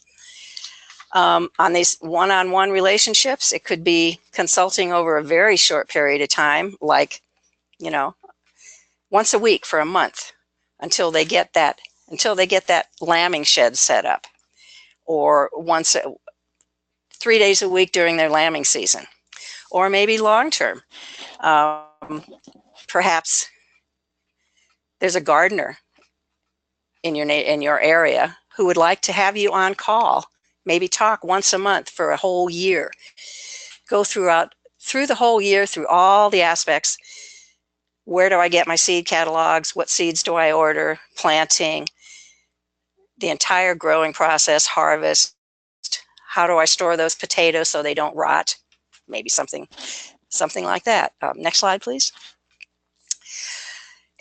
On these one-on-one relationships, it could be consulting over a very short period of time, like, once a week for a month until they get that lambing shed set up, or 3 days a week during their lambing season, or maybe long-term. Perhaps there's a gardener in your area who would like to have you on call, maybe talk once a month for a whole year. Go through the whole year, through all the aspects. Where do I get my seed catalogs? What seeds do I order? Planting, the entire growing process, harvest. How do I store those potatoes so they don't rot? Maybe something like that. Next slide, please.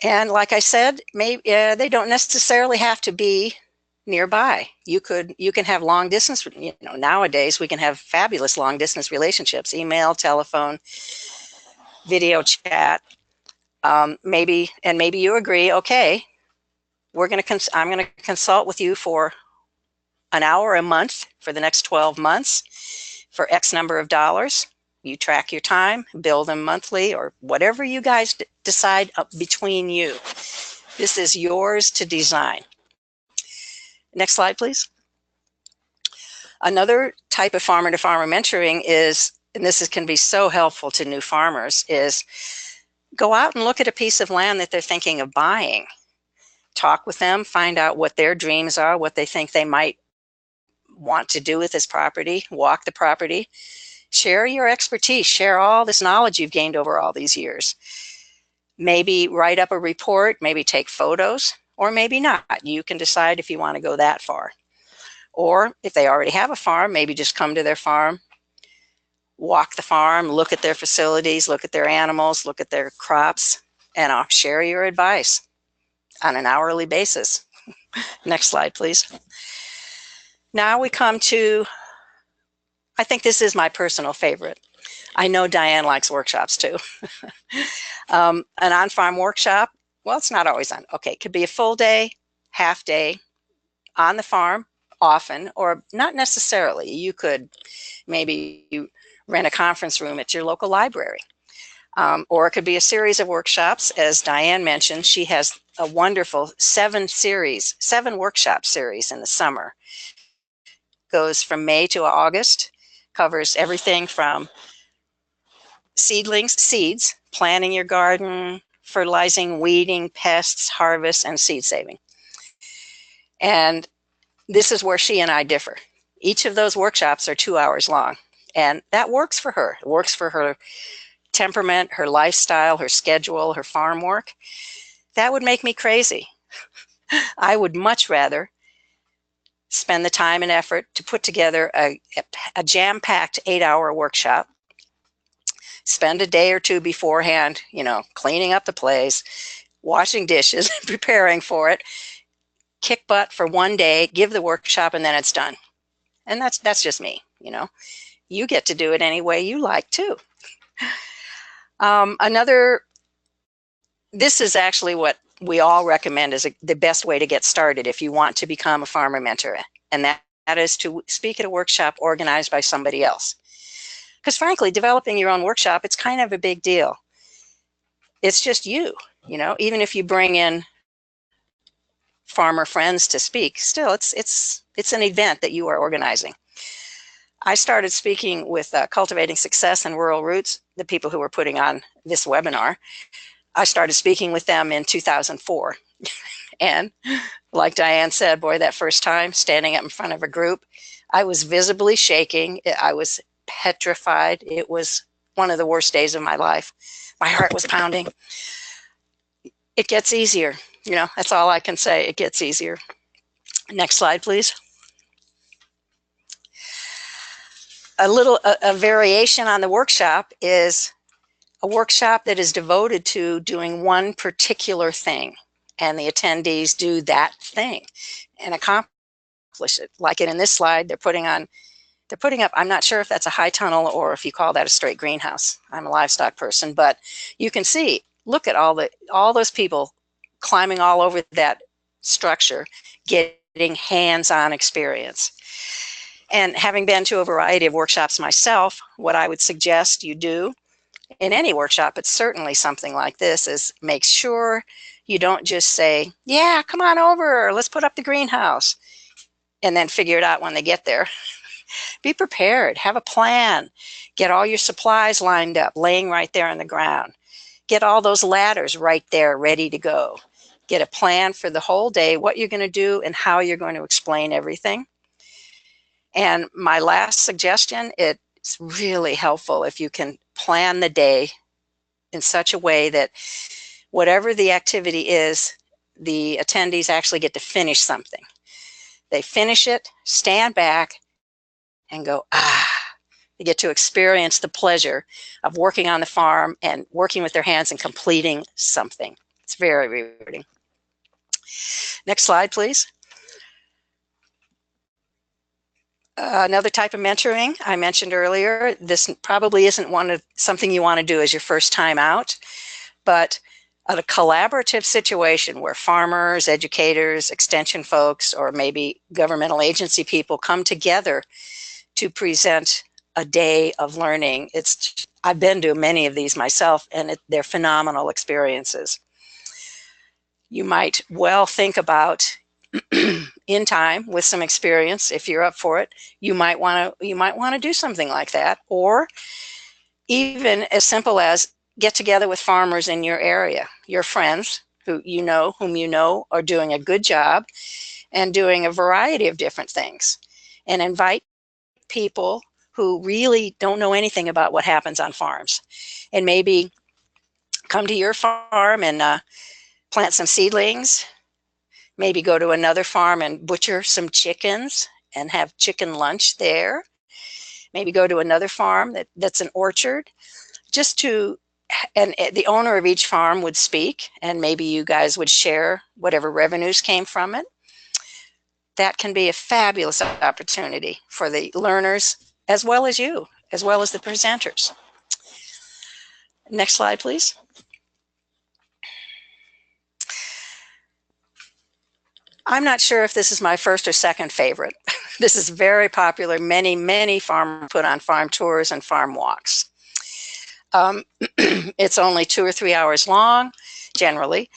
And like I said, maybe they don't necessarily have to be nearby. You can have long distance. Nowadays we can have fabulous long distance relationships: email, telephone, video chat. Maybe you agree. Okay, I'm going to consult with you for an hour a month for the next 12 months for X number of dollars. You track your time, bill them monthly, or whatever you guys decide between you. This is yours to design. Next slide, please. Another type of farmer-to-farmer mentoring is, and can be so helpful to new farmers, is go out and look at a piece of land that they're thinking of buying. Talk with them, find out what their dreams are, what they think they might want to do with this property, walk the property. Share your expertise, share all this knowledge you've gained over all these years. Maybe write up a report, maybe take photos, or maybe not. You can decide if you want to go that far. Or if they already have a farm, maybe just come to their farm, walk the farm, look at their facilities, look at their animals, look at their crops, and share your advice on an hourly basis. Next slide, please. Now we come to, I think this is my personal favorite. I know Diane likes workshops too. An on-farm workshop, well, it's not always on. Okay, it could be a full day, half day, on the farm often, or not necessarily. You could maybe rent a conference room at your local library. Or it could be a series of workshops. As Diane mentioned, she has a wonderful 7 workshop series in the summer. Goes from May to August, covers everything from seeds, planting your garden, fertilizing, weeding, pests, harvest, and seed saving. And this is where she and I differ. Each of those workshops are 2 hours long, and that works for her. It works for her temperament, her lifestyle, her schedule, her farm work. That would make me crazy. I would much rather spend the time and effort to put together a jam-packed 8-hour workshop, spend a day or two beforehand, cleaning up the place, washing dishes, preparing for it, kick butt for one day, give the workshop, and then it's done. And that's just me, You get to do it any way you like too. This is actually what we all recommend as the best way to get started if you want to become a farmer mentor, and that is to speak at a workshop organized by somebody else. Because frankly, developing your own workshop, it's kind of a big deal. It's just you, even if you bring in farmer friends to speak, still it's an event that you are organizing. I started speaking with Cultivating Success and Rural Roots, the people who were putting on this webinar. I started speaking with them in 2004. And like Diane said, boy, that first time standing up in front of a group, I was visibly shaking. I was petrified. It was one of the worst days of my life. My heart was pounding. It gets easier. You know, that's all I can say. It gets easier. Next slide, please. A variation on the workshop is a workshop that is devoted to doing one particular thing, and the attendees do that thing and accomplish it. Like in this slide, they're putting up, I'm not sure if that's a high tunnel or if you call that a straight greenhouse. I'm a livestock person, but you can see, look at all those people climbing all over that structure, getting hands-on experience. And having been to a variety of workshops myself, what I would suggest you do in any workshop, but certainly something like this, is make sure you don't just say, yeah, come on over, let's put up the greenhouse, and then figure it out when they get there. Be prepared, have a plan, get all your supplies lined up, laying right there on the ground. Get all those ladders right there, ready to go. Get a plan for the whole day, what you're going to do and how you're going to explain everything. And my last suggestion, it's really helpful if you can plan the day in such a way that whatever the activity is, the attendees actually get to finish something. They finish it, stand back, and go, ah. They get to experience the pleasure of working on the farm and working with their hands and completing something. It's very rewarding. Next slide, please. Another type of mentoring I mentioned earlier, this probably isn't something you want to do as your first time out, but a collaborative situation where farmers, educators, extension folks, or maybe governmental agency people come together to present a day of learning. I've been to many of these myself, and they're phenomenal experiences. You might well think about, in time, with some experience, if you're up for it, you might want to do something like that, or even as simple as get together with farmers in your area, your friends whom you know are doing a good job and doing a variety of different things, and invite people who really don't know anything about what happens on farms, and maybe come to your farm and plant some seedlings, maybe go to another farm and butcher some chickens and have chicken lunch there, maybe go to another farm that's an orchard, and the owner of each farm would speak, and maybe you guys would share whatever revenues came from it. That can be a fabulous opportunity for the learners as well as you, as well as the presenters. Next slide, please. I'm not sure if this is my first or second favorite. This is very popular. Many farmers put on farm tours and farm walks. It's only 2 or 3 hours long, generally.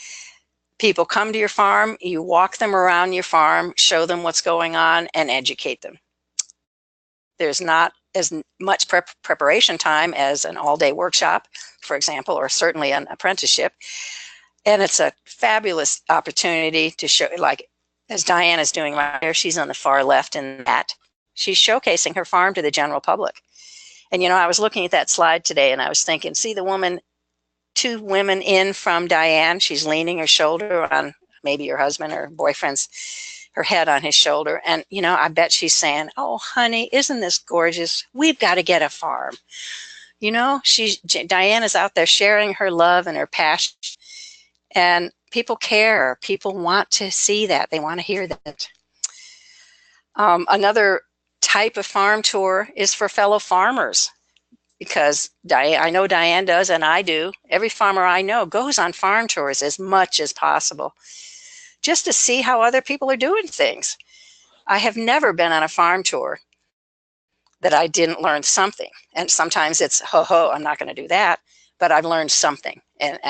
People come to your farm, you walk them around your farm, show them what's going on, and educate them. There's not as much preparation time as an all-day workshop, for example, or certainly an apprenticeship. And it's a fabulous opportunity to show, like as Diane is doing right here, she's on the far left in that. She's showcasing her farm to the general public. And, you know, I was looking at that slide today and I was thinking, see the woman, 2 women in from Diane, she's leaning her shoulder on maybe her husband or boyfriend's, her head on his shoulder. And, you know, I bet she's saying, oh, honey, isn't this gorgeous? We've got to get a farm. You know, Diane is out there sharing her love and her passion. And people care. People want to see that. They want to hear that. Another type of farm tour is for fellow farmers, because I know Diane does and I do. Every farmer I know goes on farm tours as much as possible, just to see how other people are doing things. I have never been on a farm tour that I didn't learn something. And sometimes it's, ho, I'm not going to do that, but I've learned something. And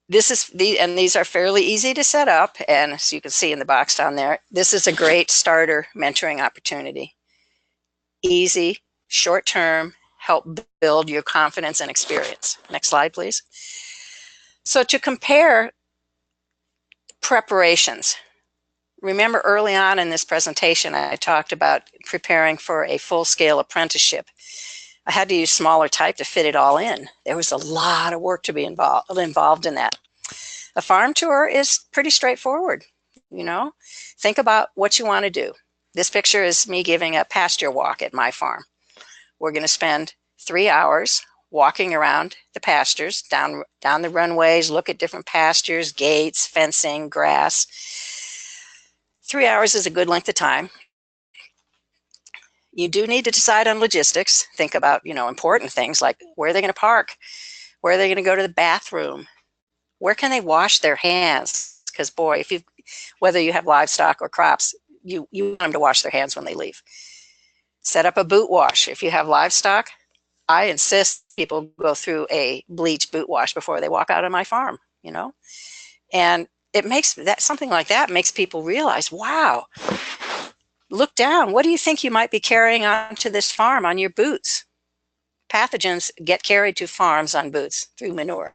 these are fairly easy to set up. And as you can see in the box down there, this is a great starter mentoring opportunity. Easy, short term, help build your confidence and experience. Next slide, please. So to compare Preparations. Remember early on in this presentation, I talked about preparing for a full-scale apprenticeship. I had to use smaller type to fit it all in. There was a lot of work to be involved in that. A farm tour is pretty straightforward. You know, think about what you want to do. This picture is me giving a pasture walk at my farm. We're going to spend 3 hours walking around the pastures, down the runways, look at different pastures, gates, fencing, grass. 3 hours is a good length of time. You do need to decide on logistics. Think about, important things like where are they going to park? Where are they going to go to the bathroom? Where can they wash their hands? Because boy, whether you have livestock or crops, you want them to wash their hands when they leave. Set up a boot wash. If you have livestock, I insist people go through a bleach boot wash before they walk out of my farm, and it makes something like that makes people realize, wow, look down. What do you think you might be carrying onto this farm on your boots? Pathogens get carried to farms on boots through manure.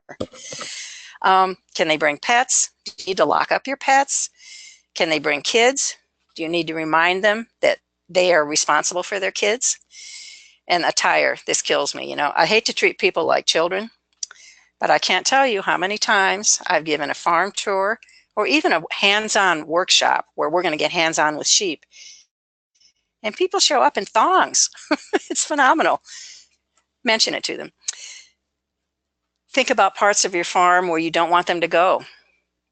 Can they bring pets? Do you need to lock up your pets? Can they bring kids? Do you need to remind them that they are responsible for their kids? And attire, this kills me. I hate to treat people like children, but I can't tell you how many times I've given a farm tour or even a hands-on workshop where we're going to get hands-on with sheep. And people show up in thongs. It's phenomenal. Mention it to them. Think about parts of your farm where you don't want them to go.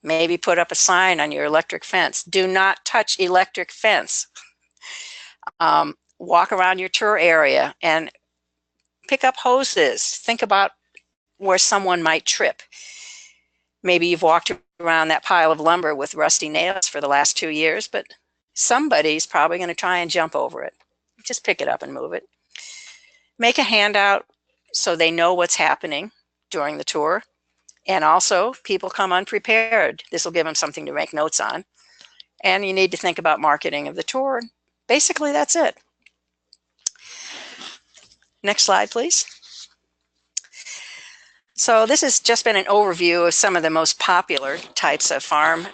Maybe put up a sign on your electric fence. Do not touch electric fence. Walk around your tour area and pick up hoses. Think about where someone might trip. Maybe you've walked around that pile of lumber with rusty nails for the last 2 years, but somebody's probably going to try and jump over it. Just pick it up and move it. Make a handout so they know what's happening during the tour. And also, people come unprepared. This will give them something to make notes on. And you need to think about marketing of the tour. Basically, that's it. Next slide, please. So this has just been an overview of some of the most popular types of farm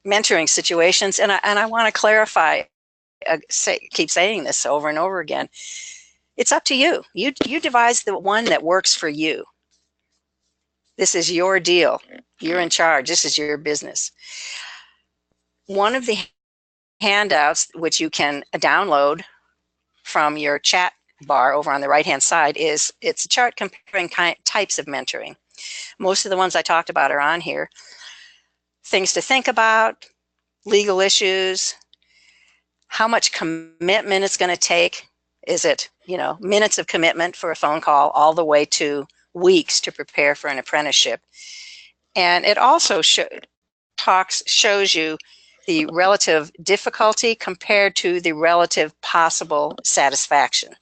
mentoring situations. And I want to clarify, keep saying this over and over again. It's up to you. You devise the one that works for you. This is your deal. You're in charge. This is your business. One of the handouts, which you can download from your chat bar over on the right-hand side, it's a chart comparing types of mentoring. Most of the ones I talked about are on here. Things to think about, legal issues, how much commitment it's going to take. Is it, minutes of commitment for a phone call all the way to weeks to prepare for an apprenticeship? And it also shows you the relative difficulty compared to the relative possible satisfaction.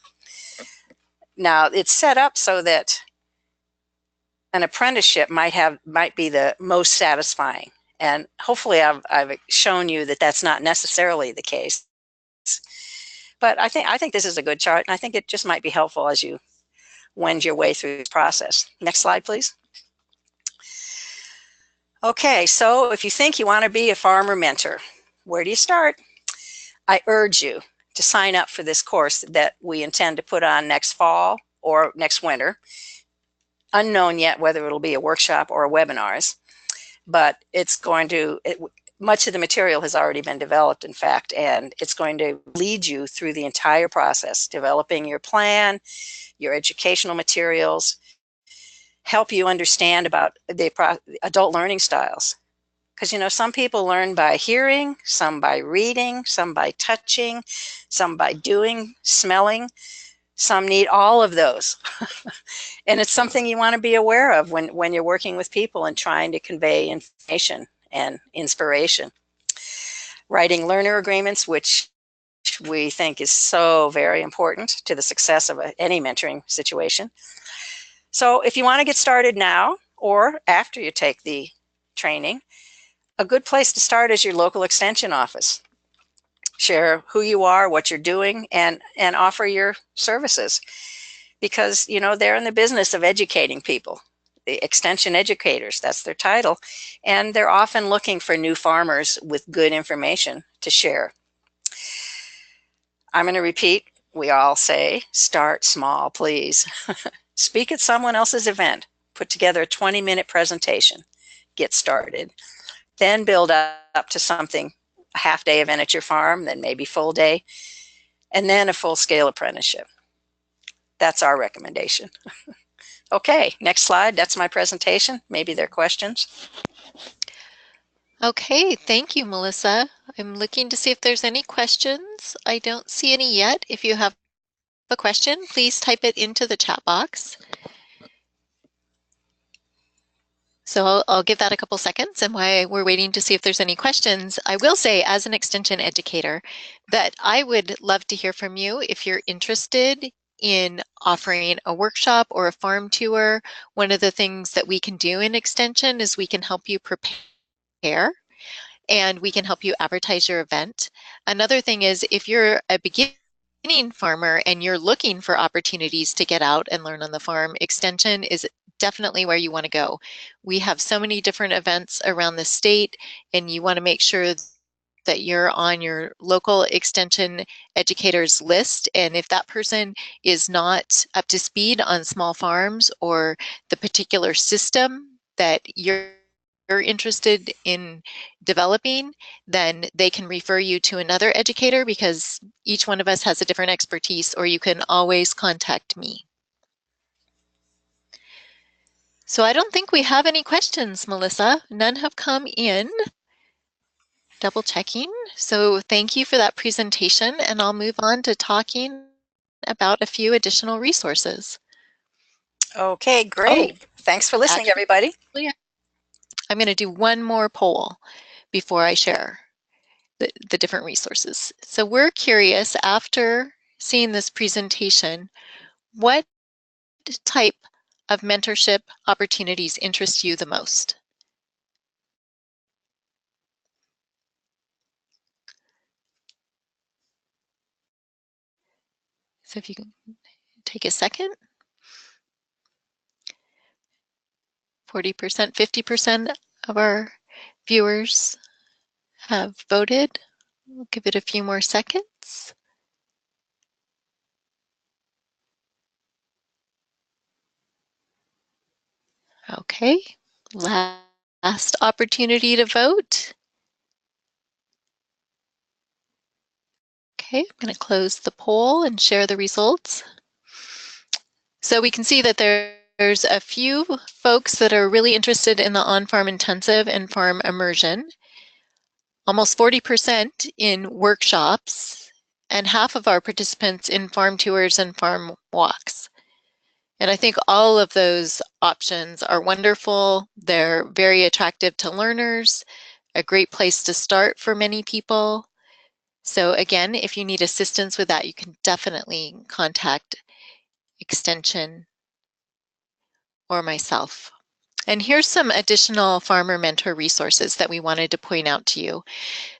Now, it's set up so that an apprenticeship might be the most satisfying. And hopefully I've shown you that that's not necessarily the case. But I think this is a good chart, and I think it just might be helpful as you wend your way through the process. Next slide, please. Okay, so if you think you want to be a farmer mentor, where do you start? I urge you to sign up for this course that we intend to put on next fall or next winter. Unknown yet whether it'll be a workshop or a webinars, but much of the material has already been developed, in fact, and it's going to lead you through the entire process, developing your plan, your educational materials, help you understand about the adult learning styles. Because, some people learn by hearing, some by reading, some by touching, some by doing, smelling. Some need all of those. And it's something you want to be aware of when you're working with people and trying to convey information and inspiration. Writing learner agreements, which we think is so very important to the success of any mentoring situation. So if you want to get started now or after you take the training, a good place to start is your local extension office. Share who you are, what you're doing, and offer your services. Because, they're in the business of educating people. extension educators, that's their title, and they're often looking for new farmers with good information to share. I'm going to repeat, we all say, start small, please. Speak at someone else's event. Put together a 20-minute presentation. Get started. Then build up to something, a half-day event at your farm, then maybe full day, and then a full-scale apprenticeship. That's our recommendation. Okay, next slide. That's my presentation. Maybe there are questions. Okay, thank you, Melissa. I'm looking to see if there's any questions. I don't see any yet. If you have a question, please type it into the chat box. So I'll give that a couple seconds, and while we're waiting to see if there's any questions, I will say as an extension educator that I would love to hear from you if you're interested in offering a workshop or a farm tour. One of the things that we can do in extension is we can help you prepare and we can help you advertise your event. Another thing is if you're a beginning farmer and you're looking for opportunities to get out and learn on the farm, extension is definitely where you want to go. We have so many different events around the state, and you want to make sure that you're on your local extension educators list. And if that person is not up to speed on small farms or the particular system that you're interested in developing, then they can refer you to another educator because each one of us has a different expertise, or you can always contact me. So I don't think we have any questions, Melissa. None have come in. Double checking. So thank you for that presentation, and I'll move on to talking about a few additional resources. Okay, great. Thanks for listening, everybody. I'm going to do one more poll before I share the different resources. So we're curious, after seeing this presentation, what type of mentorship opportunities interest you the most? So if you can take a second. 40%, 50% of our viewers have voted. We'll give it a few more seconds. Okay, last opportunity to vote. Okay, I'm going to close the poll and share the results. So we can see that there's a few folks that are really interested in the on-farm intensive and farm immersion. Almost 40% in workshops, and half of our participants in farm tours and farm walks. And I think all of those options are wonderful. They're very attractive to learners, a great place to start for many people. So again, if you need assistance with that, you can definitely contact Extension or myself. And here's some additional farmer mentor resources that we wanted to point out to you.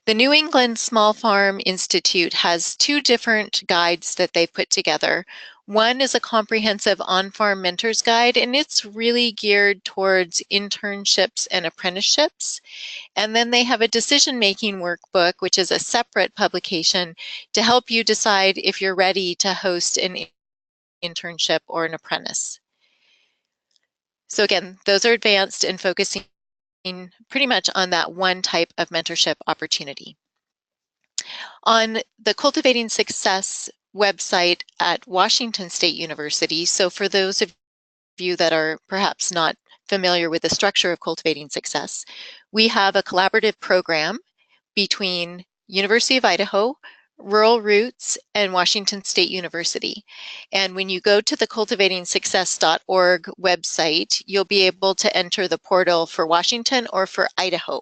The New England Small Farm Institute has two different guides that they've put together. One is a comprehensive on-farm mentors guide, and it's really geared towards internships and apprenticeships. And then they have a decision-making workbook, which is a separate publication to help you decide if you're ready to host an internship or an apprentice. So again, those are advanced and focusing pretty much on that one type of mentorship opportunity. On the Cultivating Success website at Washington State University, so for those of you that are perhaps not familiar with the structure of Cultivating Success, we have a collaborative program between University of Idaho, Rural Roots, and Washington State University. And when you go to the cultivatingsuccess.org website, you'll be able to enter the portal for Washington or for Idaho.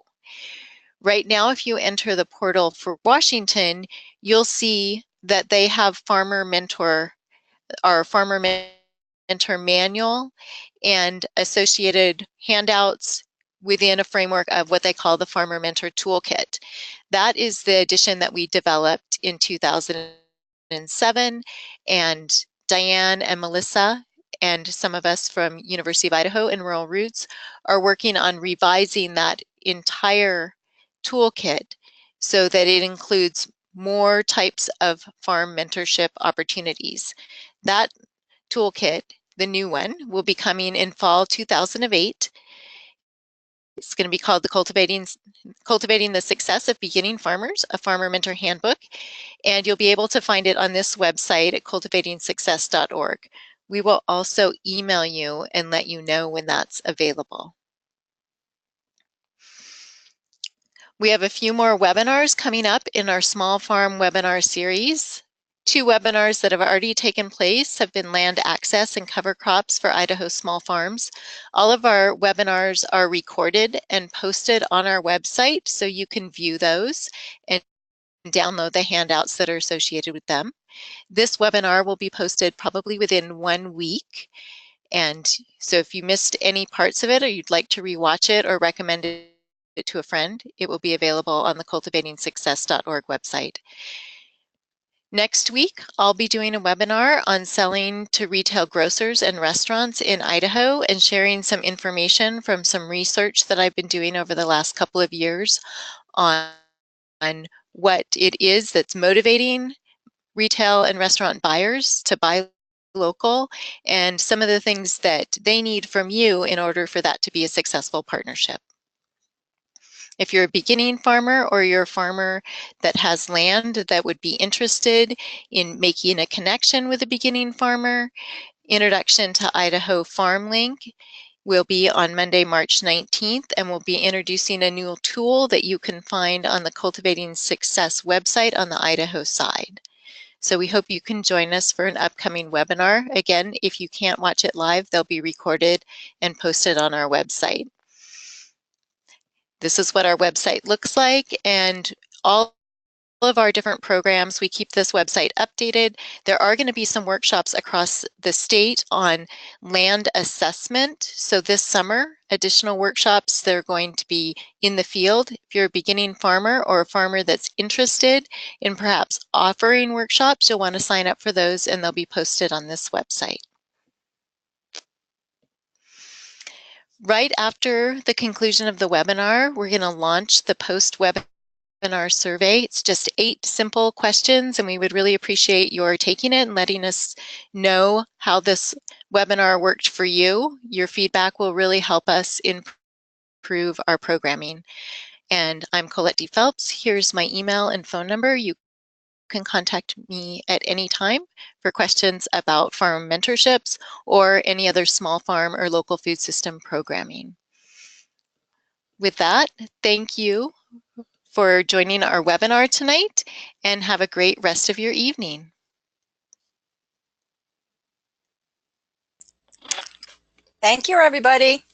Right now, if you enter the portal for Washington, you'll see that they have Farmer Mentor, our Farmer Mentor manual, and associated handouts within a framework of what they call the Farmer Mentor Toolkit. That is the edition that we developed in 2007, and Diane and Melissa and some of us from University of Idaho and Rural Roots are working on revising that entire toolkit so that it includes more types of farm mentorship opportunities. That toolkit, the new one, will be coming in fall 2008. It's going to be called the Cultivating the Success of Beginning Farmers, a Farmer Mentor Handbook, and you'll be able to find it on this website at cultivatingsuccess.org. We will also email you and let you know when that's available. We have a few more webinars coming up in our Small Farm webinar series. 2 webinars that have already taken place have been land access and cover crops for Idaho small farms. All of our webinars are recorded and posted on our website, so you can view those and download the handouts that are associated with them. This webinar will be posted probably within 1 week. And so if you missed any parts of it or you'd like to rewatch it or recommend it to a friend, it will be available on the cultivatingsuccess.org website. Next week, I'll be doing a webinar on selling to retail grocers and restaurants in Idaho and sharing some information from some research that I've been doing over the last couple of years on what it is that's motivating retail and restaurant buyers to buy local and some of the things that they need from you in order for that to be a successful partnership. If you're a beginning farmer or you're a farmer that has land that would be interested in making a connection with a beginning farmer, Introduction to Idaho Farm Link will be on Monday, March 19th, and we'll be introducing a new tool that you can find on the Cultivating Success website on the Idaho side. So we hope you can join us for an upcoming webinar. Again, if you can't watch it live, they'll be recorded and posted on our website. This is what our website looks like, and all of our different programs, we keep this website updated. There are going to be some workshops across the state on land assessment. So this summer, additional workshops, they're going to be in the field. If you're a beginning farmer or a farmer that's interested in perhaps offering workshops, you'll want to sign up for those, and they'll be posted on this website. Right after the conclusion of the webinar, we're going to launch the post-webinar survey. It's just 8 simple questions, and we would really appreciate your taking it and letting us know how this webinar worked for you. Your feedback will really help us improve our programming. And I'm Colette D. Phelps. Here's my email and phone number. You can contact me at any time for questions about farm mentorships or any other small farm or local food system programming. With that, thank you for joining our webinar tonight, and have a great rest of your evening. Thank you, everybody.